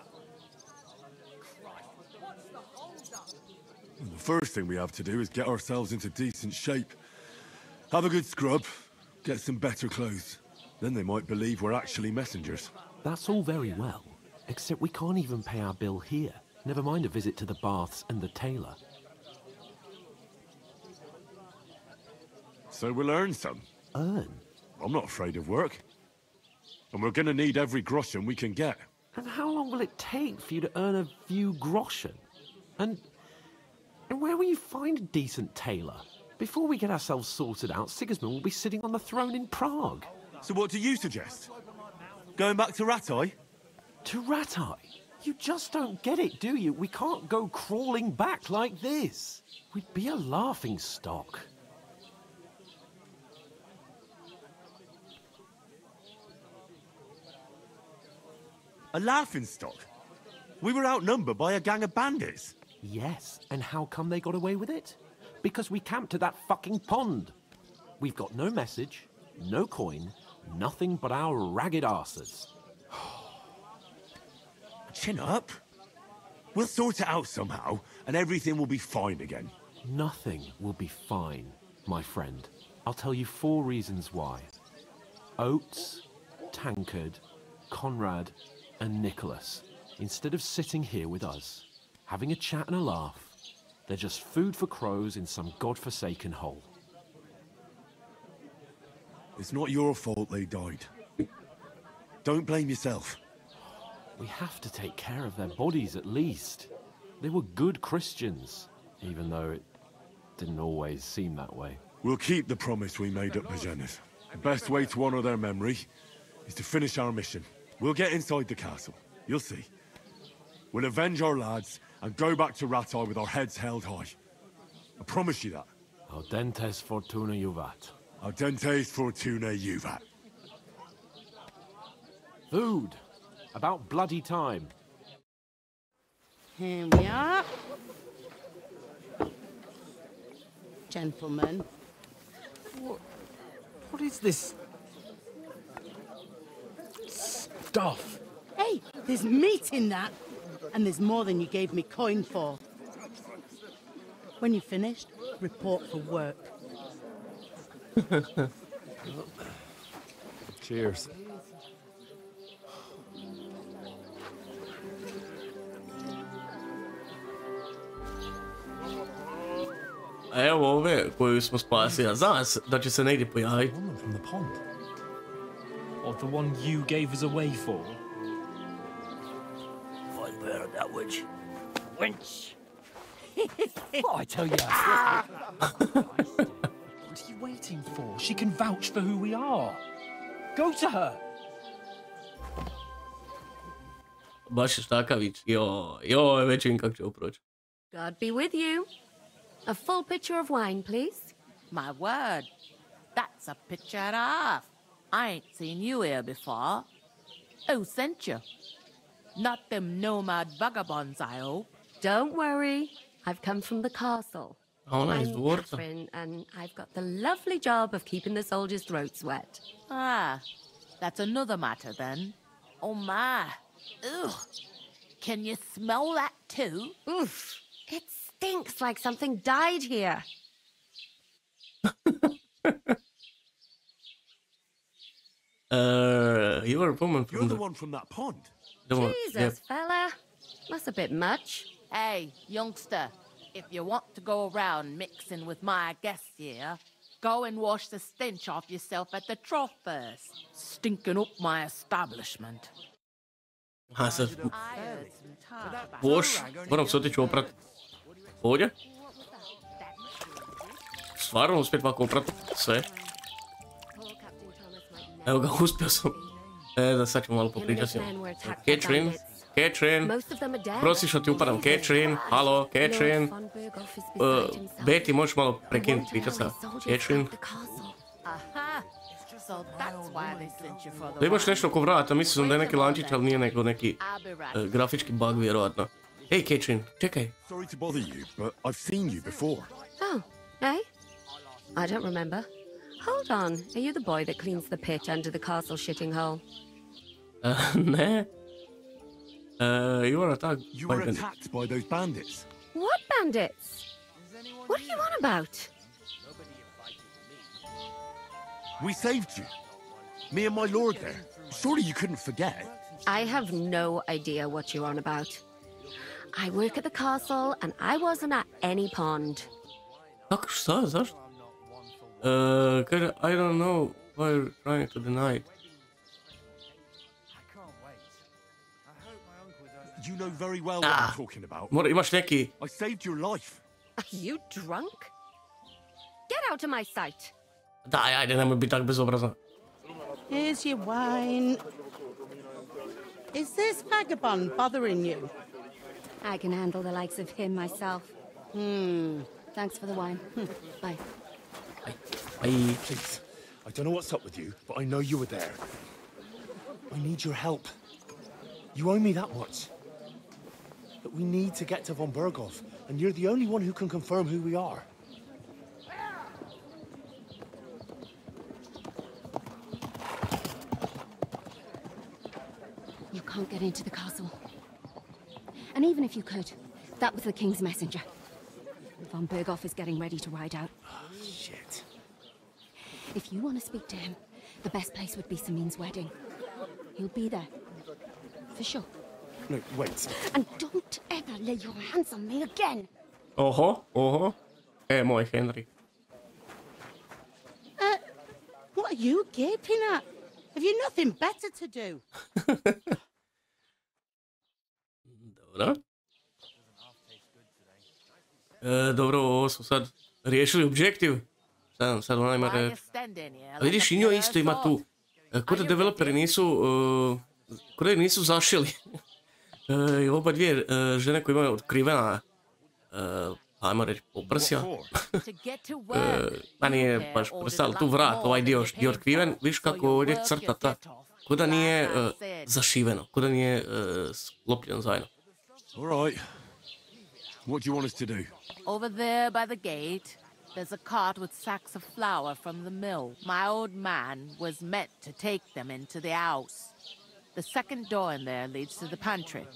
The first thing we have to do is get ourselves into decent shape. Have a good scrub, get some better clothes. Then they might believe we're actually messengers. That's all very well, except we can't even pay our bill here. Never mind a visit to the baths and the tailor. So we'll earn some. Earn? I'm not afraid of work. And we're gonna need every groschen we can get. And how long will it take for you to earn a few groschen? And where will you find a decent tailor? Before we get ourselves sorted out, Sigismund will be sitting on the throne in Prague. So what do you suggest? Going back to Ratai? To Ratai? You just don't get it, do you? We can't go crawling back like this. We'd be a laughing stock. A laughing stock? We were outnumbered by a gang of bandits. Yes, and how come they got away with it? Because we camped at that fucking pond. We've got no message, no coin, nothing but our ragged arses. Chin up. We'll sort it out somehow, and everything will be fine again. Nothing will be fine, my friend. I'll tell you 4 reasons why. Oates, Tankard, Conrad, and Nicholas, instead of sitting here with us, having a chat and a laugh, they're just food for crows in some godforsaken hole. It's not your fault they died. Don't blame yourself. We have to take care of their bodies at least. They were good Christians, even though it didn't always seem that way. We'll keep the promise we made at Bajeneth. The best way to honor their memory is to finish our mission. We'll get inside the castle. You'll see. We'll avenge our lads and go back to Ratai with our heads held high. I promise you that. Audentes fortuna juvat. Audentes fortuna juvat. Food. About bloody time. Here we are. Gentlemen. What is this stuff? Hey, there's meat in that. And there's more than you gave me coin for. When you're finished, report for work. Cheers. Evo ove koju smo spasili, a zna se da će se negdje pojaviti. Woman from the pond. Or the one you gave us away for. I'd bear that witch. Wench! What I tell you? What are you waiting for? She can vouch for who we are. Go to her. Baš je štakavić. Joj, već vidim kako će ovo proći. God be with you. A full pitcher of wine, please. My word, that's a pitcher and a half. I ain't seen you here before. Who sent you? Not them nomad vagabonds, I hope. Don't worry. I've come from the castle. Ona je iz I'm dvorca. Catherine, and I've got the lovely job of keeping the soldiers' throats wet. Ah, that's another matter then. Oh my. Ugh. Can you smell that too? Oof. It stinks like something died here. You are a woman from You're the one from that pond. Jesus, fella. That's a bit much. Hey, youngster, if you want to go around mixing with my guests here, go and wash the stench off yourself at the trough first. Stinking up my establishment. Ha, sad. Boš, moram se otići oprat. Ovdje? Stvarno uspjet ovako oprat sve. Evo ga, uspio sam. Da sad ćemo malo popričati s njom. Catherine, prosi što ti upadam, Catherine, halo, Catherine. Betty, možeš malo prekinuti pričati sa Catherine? Da imaš nešto oko vrata, mislio sam da je neki lančić, ali nije nego neki grafički bug, vjerovatno. Hey, Catherine, čekaj. Sorry to bother you, but I've seen you before. Oh, eh? I don't remember. Hold on, are you the boy that cleans the pit under the castle shitting hole? Ne. You were attacked. You were attacked by those bandits. What bandits? What are you on about? We saved you. Me and my lord there. Surely you couldn't forget. I have no idea what you're on about. I work at the castle and I wasn't at any pond. Kako, šta, zašto? I don't know why you're trying to deny it. You know very well what I'm talking about. Mora, imaš neki... I saved your life. Are you drunk? Get out of my sight. Daj, ajde, nemoj biti tak bezobrazna. Here's your wine. Is this vagabond bothering you? I can handle the likes of him myself. Thanks for the wine. Bye. Bye. Please, I don't know what's up with you, but I know you were there. I need your help. You owe me that much. But we need to get to von Berghoff, and you're the only one who can confirm who we are. You can't get into the castle. And And even if you could, that was the king's messenger. Von Berghoff is getting ready to ride out. Shit. If you want to speak to him, the best place would be Samin's wedding. He'll be there. For sure. No, wait. And don't ever lay your hands on me again. Oho. Moj Henry. What are you gaping at? Have you nothing better to do? Dobro. Dobro, ovo smo sad riješili objektiv. Sad onaj ima... Vidiš, i njoj isto ima tu. Kod da developeri nisu zašili. I oba dvije žene koje imaju otkrivena, ajmo reći, poprsja. Pa nije baš prsta, ali tu vrat, ovaj dio je otkriven. Viš kako ovdje crtata, kod da nije zašiveno, kod da nije sklopljeno zajedno. All right. What do you want us to do? Over there by the gate, there's a cart with sacks of flour from the mill. My old man was meant to take them into the house. The second door in there leads to the pantry.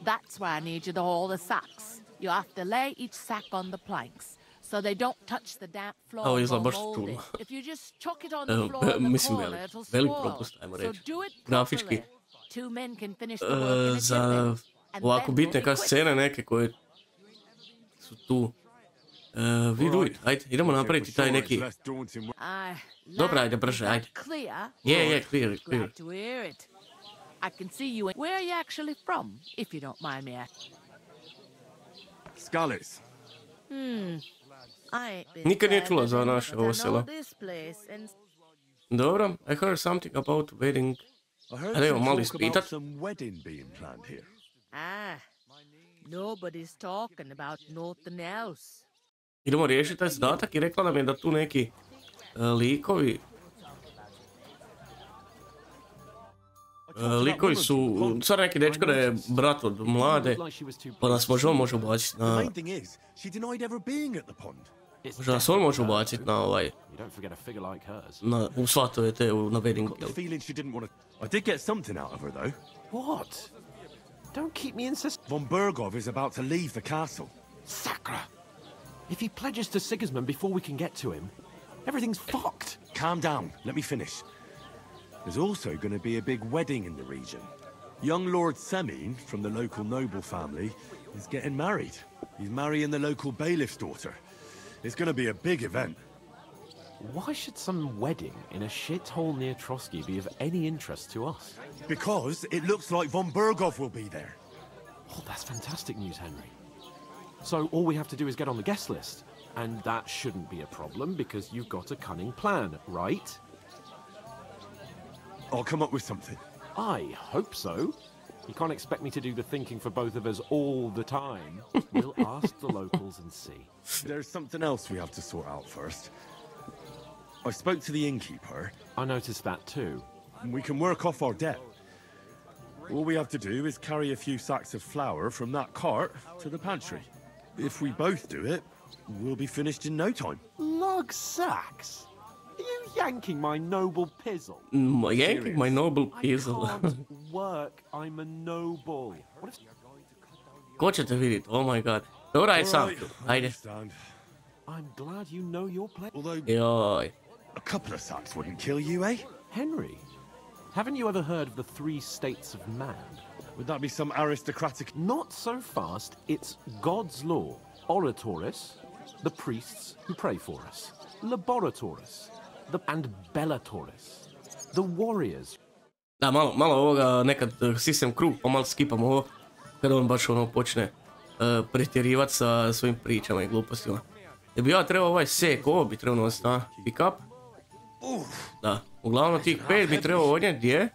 That's where I need you to haul the sacks. You have to lay each sack on the planks, so they don't touch the damp floor or mold it. If you just chuck it on the floor in the corner, it'll spoil. So do it properly. Two men can finish the work in a Za ovako bitne kao scene neke koje su tu. We do it. Ajde, idemo napraviti taj neki... Dobra, ajde, brže, ajde. Je, clear. I can see you. Where are you actually from, if you don't mind me asking? Skalitz. Nikad nije čula za naše ovo selo. Dobro, I heard something about wedding. Ali evo, malo ispitat. Nobody's talking about nothing else. Idemo riješiti taj zadatak i rekla nam je da tu neki likovi su, sad neki dečko da je brat od mlade, pa nas može ubaciti na... Možda nas on može ubaciti na ovaj... u svatove te, na wedding. I did get something out of her, though. What? Don't keep me insisting. Von Berghoff is about to leave the castle. Sacra! If he pledges to Sigismund before we can get to him, everything's fucked. Calm down. Let me finish. There's also going to be a big wedding in the region. Young Lord Semin, from the local noble family, is getting married. He's marrying the local bailiff's daughter. It's going to be a big event. Why should some wedding in a shithole near Trotsky be of any interest to us? Because it looks like Von Berghoff will be there. Oh, that's fantastic news, Henry. So all we have to do is get on the guest list. And that shouldn't be a problem because you've got a cunning plan, right? I'll come up with something. I hope so. You can't expect me to do the thinking for both of us all the time. We'll ask the locals and see. There's something else we have to sort out first. I spoke to the innkeeper. I noticed that too. We can work off our debt. All we have to do is carry a few sacks of flour from that cart to the pantry. If we both do it, we'll be finished in no time. Lug sacks? Are you yanking my noble pizzle? Yanking my noble pizzle. I can't work. I'm a noble. What if... Ko ćete vidjeti? Oh my god. Dobra je sam. Ajde. I'm glad you know your place. Joj. A couple of sacks wouldn't kill you, eh? Henry, haven't you ever heard of the 3 states of man? Would that be some aristocratic... Not so fast. It's God's law. Oratoris, the priests who pray for us. Laboratoris, and Bellatoris, the warriors. Da, malo ovoga, nekad sistem krug, pa malo skipamo ovo, kada on baš ono počne pretjerivati sa svojim pričama i glupostima. Da bi ja trebao ovaj sek, ovo bi trebao nositi na pick up. Da, uglavnom tih 5 bi trebao odnijeti, gdje?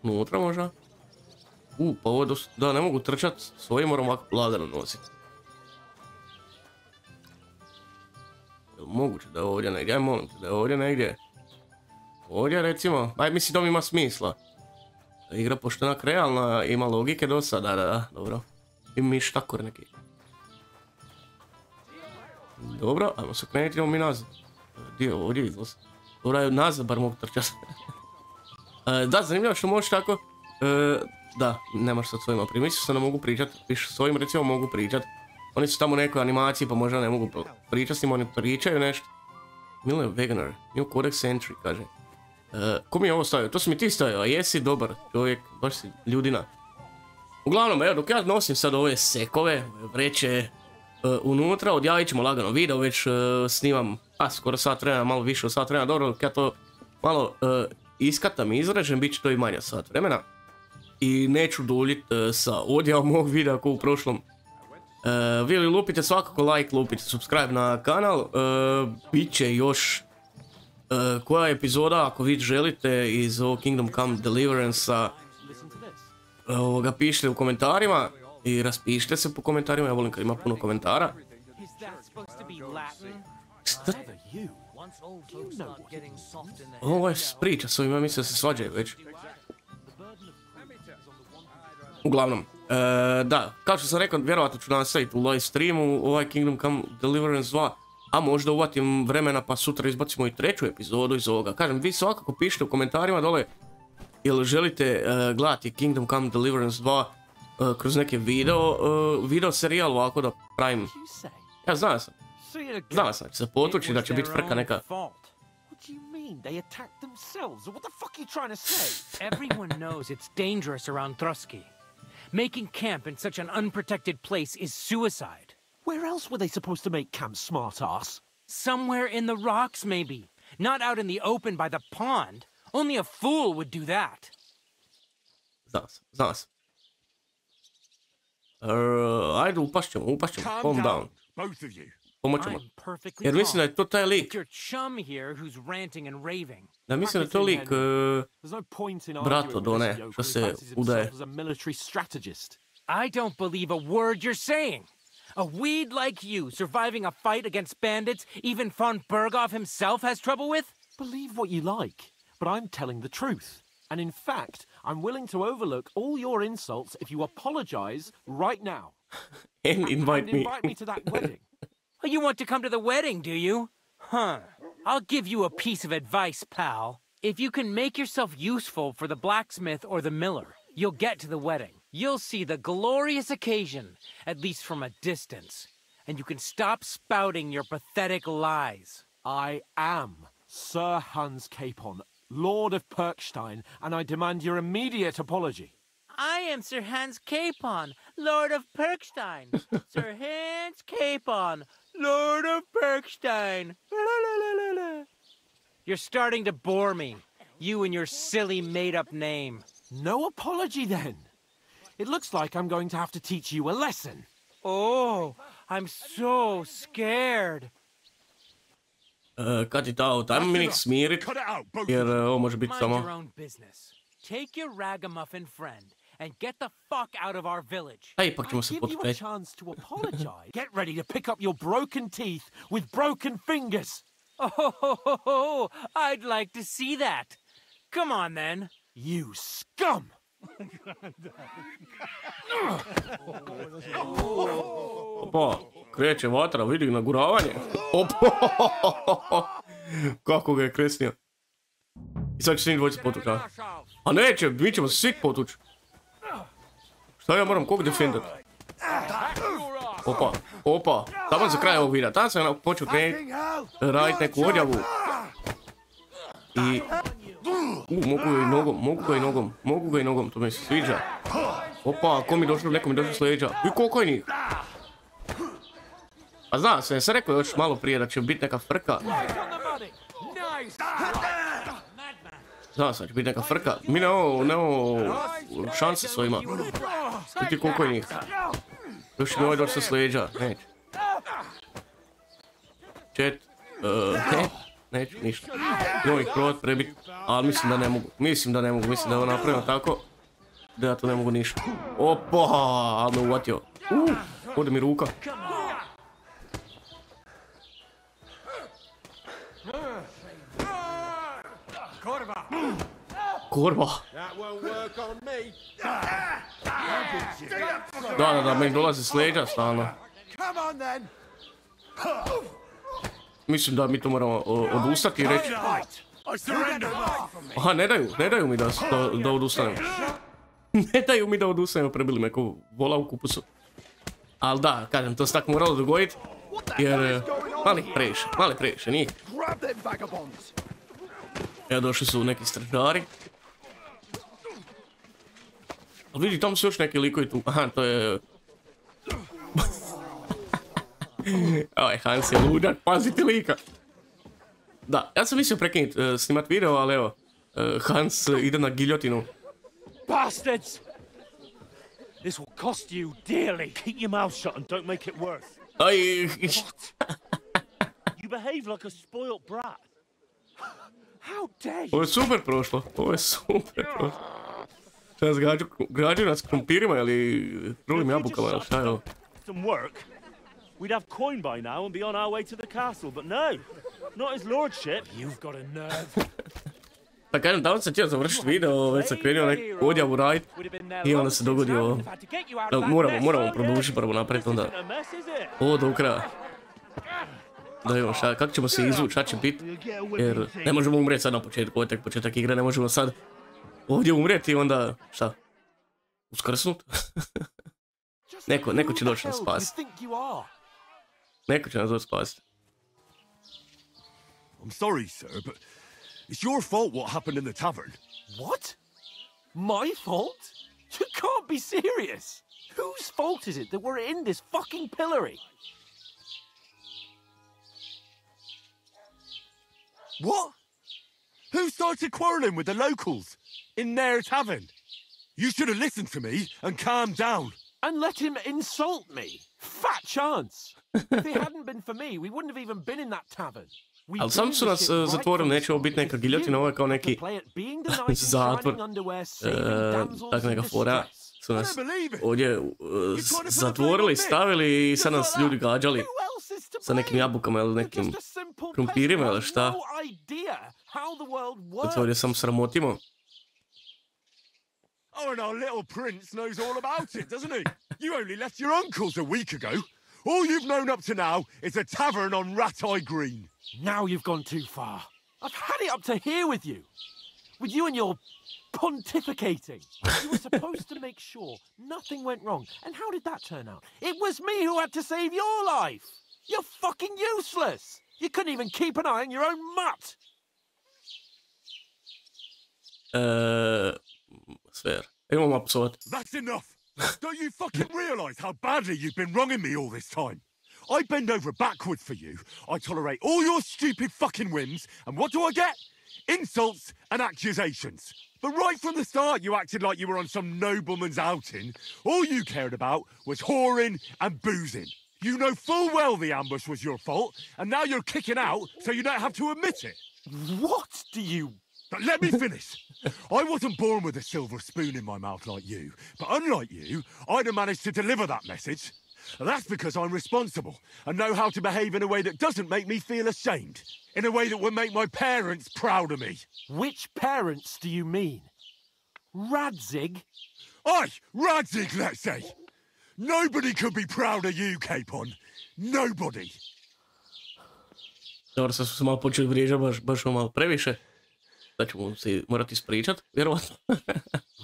Unutra možda? Pa ovo da ne mogu trčat, svoje moram ovako lagano nositi. Jel moguće da je ovdje negdje? Aj molim te da je ovdje negdje. Ovdje recimo, aj mislim da mi ima smisla. Igra pošto je onak realna, ima logike do sada, da, dobro. I miš takor neki. Dobro, ajmo se krenuti, idemo mi nazad. Gdje je ovdje izlaz? Dobro, nazad bar mogu trčati. Da, zanimljivo što možeš tako Da, ne možeš sa svojima pričati. Mislio sam da mogu pričat, više s ovim recimo mogu pričat. Oni su tamo u nekoj animaciji pa možda ne mogu pričat s njim, oni pričaju nešto. Miller Wegener, New Codex Entry, kaže. Ko mi je ovo stavio? To si mi ti stavio, a jesi dobar čovjek, baš si ljudina. Uglavnom, evo, dok ja nosim sad ove sekove, vreće unutra, odjavit ćemo lagano video, već snimam, skoro sat vremena, malo više od sat vremena, dobro, dok ja to malo iskatam i izražem, bit će to i manje sat vremena. I neću duljit sa odjavom ovog videa kao u prošlom. Vi li lupite svakako like, lupite subscribe na kanal, bit će još koja epizoda ako vi želite iz ovog Kingdom Come Deliverance-a, pišite u komentarima i raspišite se po komentarima, ja volim kad ima puno komentara. Ovo je priča s ovima, mislim da se svađaju već. Uglavnom, da, kao što sam rekao, vjerovatno ću nastaviti u live streamu ovaj Kingdom Come Deliverance 2, a možda uvatim vremena pa sutra izbacimo i 3. epizodu iz ovoga. Kažem, vi svakako pišite u komentarima dole ili želite gledati Kingdom Come Deliverance 2 kroz neke video serijal ovako da pravim. Ja znam sam će se potući da će biti frka neka. What do you mean? They attacked themselves? What the fuck are you trying to say? Everyone knows it's dangerous around Druga. Making camp in such an unprotected place is suicide. Where else were they supposed to make camp, smart-ass? Somewhere in the rocks, maybe. Not out in the open by the pond. Only a fool would do that. Znam sam. Ajde, upašćemo. Calm down. Both of you. Pomoćemo. Jer mislim da je to taj lik. Da mislim da je to lik brat od one što se udaje. I don't believe a word you're saying. A weed like you surviving a fight against bandits even von Berghoff himself has trouble with? Believe what you like, but I'm telling the truth. And in fact, I'm willing to overlook all your insults if you apologize right now. And invite me to that wedding. Oh, you want to come to the wedding, do you? Huh. I'll give you a piece of advice, pal. If you can make yourself useful for the blacksmith or the miller, you'll get to the wedding. You'll see the glorious occasion, at least from a distance. And you can stop spouting your pathetic lies. I am Sir Hans Capon, Lord of Perkstein, and I demand your immediate apology. I am Sir Hans Capon, Lord of Perkstein. Sir Hans Capon, Lord of Perkstein. You're starting to bore me, you and your silly made-up name. No apology, then. It looks like I'm going to have to teach you a lesson. Oh, I'm so scared. Cut it out, ajmo mi ih smirit, jer ovo može biti samo... Take your ragamuffin friend and get the fuck out of our village. A ipak ćemo se give you a chance to apologize. Get ready to pick up your broken teeth with broken fingers. Oh, I'd like to see that. Come on then. You scum! Opa, kreće vatra, vidi naguravanje. Opa, kako ga je kresnio. I sad će se njih dvojice potući, a? A neće, mi ćemo se svi potući. Šta ja moram kog defendat? Opa, tamo za kraj ovog videa, tamo sam počeo raditi neku odjavu. I... mogu ga i nogom, to mi se sviđa. Opa, neko mi došlo s leđa. I koliko je njih? A znam se, sam rekao još malo prije da će biti neka frka. Znam se, će biti neka frka. Mi nemamo šanse s ovima. Vidi koliko je njih. Još mi ovaj došlo s leđa, neće. Neću ništa. Idemo ih provat prebit, ali mislim da ne mogu. Mislim da je ovo napravljeno tako da ja to ne mogu ništa. Opa, ali me uvatio. Ode mi ruka. Korba. Da, meni dolazi s leđa stalno. Mislim da mi to moramo odustati i reći... Aha, ne daju mi da odustanem. Ne daju mi da odustajem, prebili me ko vola u kupusu. Ali da, kažem, to se tako moralo dogoditi. Jer, mali previše, njih. Evo, došli su neki stražari. Ali vidi, tamo su još neki likovi tu. Aha, to je... Ovaj, Hans je luđak, pazite lika. Da, ja sam mislio prekinut snimat video, ali evo, Hans ide na giljotinu. Bastards! This will cost you dearly. Keep your mouth shut and don't make it worse. You behave like a spoiled brat. How dare you? Ovo je super prošlo. Teraz gađaju nas krumpirima ili trulim jabukama, ili šta je ovo? Some work. We'd have coin by now and be on our way to the castle, but no. Not his lordship. You've got a nerve. Pa kažem, tamo sam htio završiti video, već sam krenio neku odjavu radit i onda se dogodio... Moramo produžiti prvo naprijed, onda... Ovo do kraja. Da vidimo šta, kako ćemo se izvući, šta će biti, jer ne možemo umrijeti sad na početku, ovo je tek početak igre, ne možemo sad ovdje umrijeti i onda, šta, uskrsnut? Neko će doći nas spasiti. Neko će nas doći spasiti. I'm sorry, sir, but it's your fault what happened in the tavern. What? My fault? You can't be serious. Whose fault is it that we're in this fucking pillory? What? Who started quarrelling with the locals in their tavern? You should have listened to me and calmed down. And let him insult me. Fat chance. If it hadn't been for me, we wouldn't have even been in that tavern. Ali sam su nas zatvorili, neće ovo biti neka giljotina, ovo je kao neki zatvor, tak neka fora. Su nas ovdje zatvorili, stavili i sad nas ljudi gađali sa nekim jabukama ili nekim krumpirima ili šta. Da se ovdje sam sramotimo. Oh, and our little prince knows all about it, doesn't he? You only left your uncle's a week ago. All you've known up to now is a tavern on Rat-Eye Green. Now you've gone too far. I've had it up to here with you. With you and your pontificating. You were supposed to make sure nothing went wrong. And how did that turn out? It was me who had to save your life. You're fucking useless. You couldn't even keep an eye on your own mutt. Sver. Imamo apsovat. That's enough. Don't you fucking realise how badly you've been wronging me all this time? I bend over backwards for you. I tolerate all your stupid fucking whims. And what do I get? Insults and accusations. But right from the start, you acted like you were on some nobleman's outing. All you cared about was whoring and boozing. You know full well the ambush was your fault, and now you're kicking out so you don't have to admit it. What do you... But let me finish. I wasn't born with a silver spoon in my mouth like you, but unlike you, I'd have managed to deliver that message. And that's because I'm responsible and know how to behave in a way that doesn't make me feel ashamed. In a way that would make my parents proud of me. Which parents do you mean? Radzig? Aye, Radzig, let's say. Nobody could be proud of you, Capon. Nobody. Dobro, sad smo se malo počeli vrijeđati, baš malo previše. Da ćemo se morati ispričat, vjerovatno.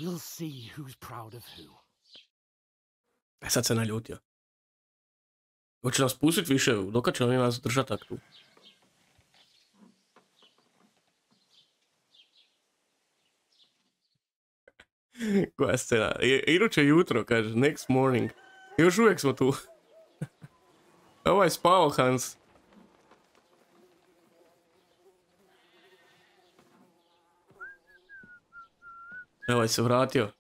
We'll see who's proud of who. Sad se naljutio. Hoće nas pustit više, dokad će oni nas držati tak tu. Koja scena? Iduće jutro, kaže, next morning. I još uvijek smo tu. Ovo je spao, Hans. Evo je se vratio.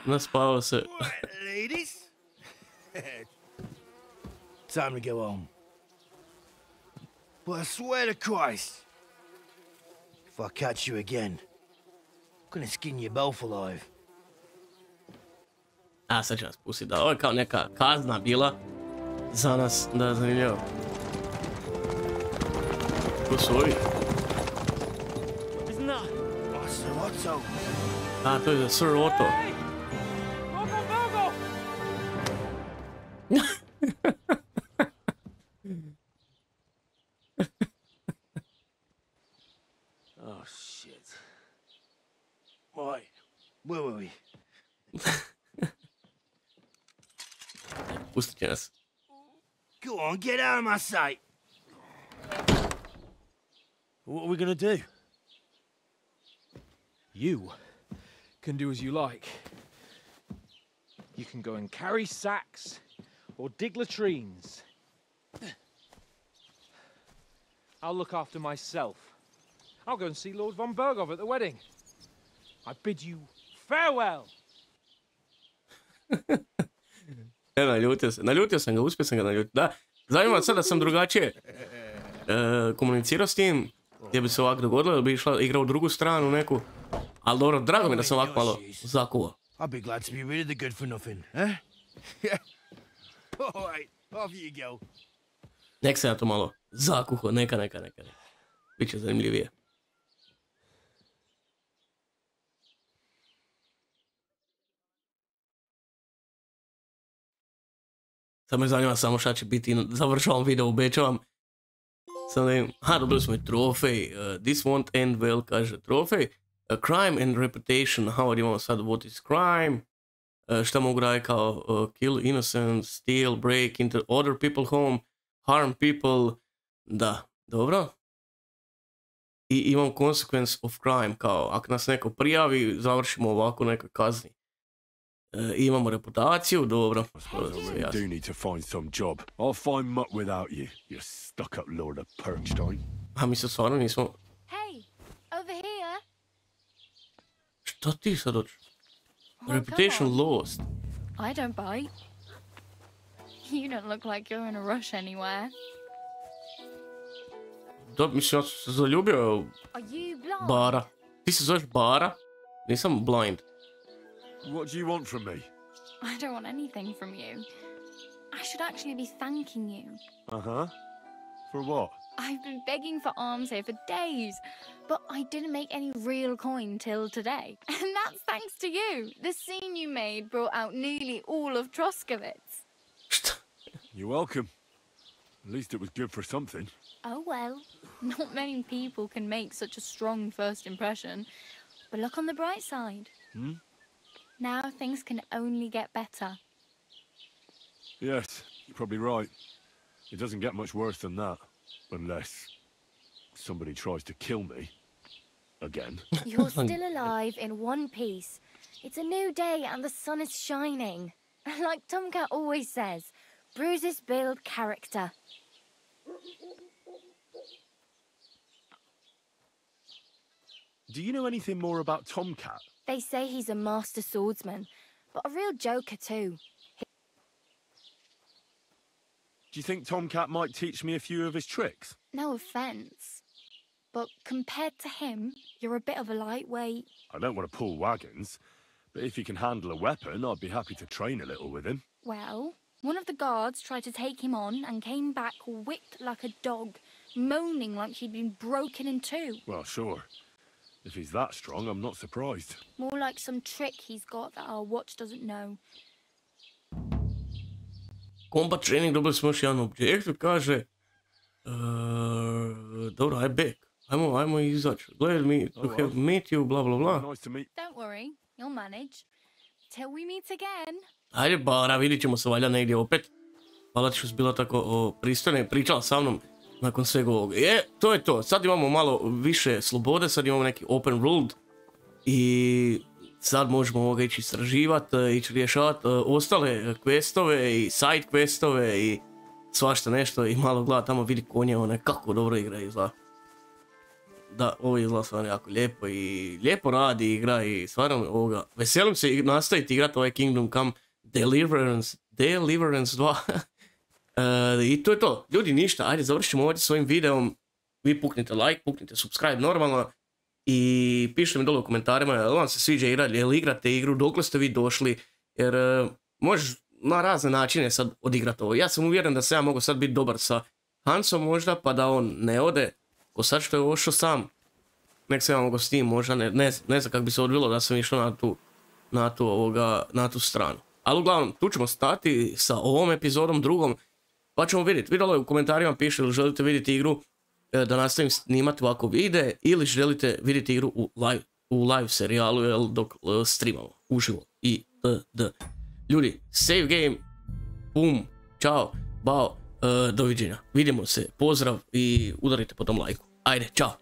Naspavao se. Ladies? Time to go home. But I swear to Christ, if I catch you again, I'm gonna skin you both alive. A, sad će nas pustiti, da, ovo je kao neka kazna bila za nas, da, zanimljivo. Ko su ovi? A, to je Sir Otto. Oh, shit. Right, where were we? pustit će nas. Go on, get out of my sight. What are we gonna do? You can do as you like. You can go and carry sacks or dig latrines. I'll look after myself. I'll go and see Lord von Bergov at the wedding. I bid you farewell. Naljutio sam ga, uspio sam ga naljutiti. Da, zanima sad da sam drugačije komunicirao s tim, gdje bi se ovako dogodilo, da bi išla igra u drugu stranu neku. Ali dobro, drago mi da sam ovako malo zakuvao. I'll be glad to be rid of the good for nothing, eh? Yeah. All right, off you go. Nek se ja to malo zakuho, neka. Biće zanimljivije. Sad me zanima samo šta će biti, završavam video, obećavam. Sad da im, dobili smo i trofej, this won't end well, kaže trofej. Crime and reputation, imamo sad what is crime, šta mogu raditi kao kill innocent, steal, break into other people home, harm people, da, dobro. I imam consequence of crime, kao ako nas neko prijavi, završimo ovako nekoj kazni. Imamo reputaciju, dobro. I do need to find some job. I'll find muck without you, you stuck-up lord of Perkstein. A mi se stvarno nismo... Hey, over here. Šta ti sad hoćeš? Reputation lost. I don't bite. You don't look like you're in a rush anywhere. Da, mislim, ja sam se zaljubio Bara. Ti se zoveš Bara? Nisam blind. What do you want from me? I don't want anything from you. I should actually be thanking you. Uh-huh. For what? I've been begging for alms here for days, but I didn't make any real coin till today. And that's thanks to you. The scene you made brought out nearly all of Troskowitz. You're welcome. At least it was good for something. Oh well, not many people can make such a strong first impression. But look on the bright side. Hmm? Now things can only get better. Yes, you're probably right. It doesn't get much worse than that. Unless somebody tries to kill me. Again. You're still alive in one piece. It's a new day and the sun is shining. Like Tomcat always says, bruises build character. Do you know anything more about Tomcat? They say he's a master swordsman, but a real joker too. Do you think Tomcat might teach me a few of his tricks? No offence, but compared to him, you're a bit of a lightweight. I don't want to pull wagons, but if he can handle a weapon, I'd be happy to train a little with him. Well, one of the guards tried to take him on and came back whipped like a dog, moaning like he'd been broken in two. Well, sure. If he's that strong, I'm not surprised. More like some trick he's got that our watch doesn't know. Combat training, dobili smo još jedan objektiv, kaže... dobro, I'm back. Ajmo izaći. Glad me to have met you, bla bla bla. Don't worry, you'll manage. Till we meet again. Ajde, Bara, vidit ćemo se valjda negdje opet. Hvala što si bila tako pristojna i pričala sa mnom nakon svega ovoga. To je to. Sad imamo malo više slobode, sad imamo neki open world. I sad možemo ovoga ići istraživati, ići rješavati ostale questove i side questove i svašta nešto. I malo gleda tamo, vidi konje, kako dobro igra izgleda. Da, ovo izgleda stvarno jako lijepo i lijepo radi igra i stvarno ovoga. Veselim se nastaviti igrati ovaj Kingdom Come Deliverance 2. I to je to. Ljudi, ništa, ajde završimo ovdje svojim videom. Vi puknite like, puknite subscribe normalno. I pišite mi dole u komentarima jel vam se sviđa igrati, jel igrate igru, dokle ste vi došli. Jer možeš na razne načine sad odigrati ovo. Ja sam uvjeren da se ja mogu sad biti dobar sa Hansom možda, pa da on ne ode. Ko sad što je ošao sam, nek se ja mogu s tim možda, ne znam kako bi se odvilo da sam išao na tu stranu. Ali uglavnom, tu ćemo stati sa ovom epizodom drugom, pa ćemo vidjeti. Vi dole u komentarima pišite ili želite vidjeti igru da nastavim snimati ovako videe, ili želite vidjeti igru u live serijalu dok streamamo, uživo i Ljudi, save game Pum, čao, bao, doviđenja. Vidimo se, pozdrav i udarite po tom lajku. Ajde, čao.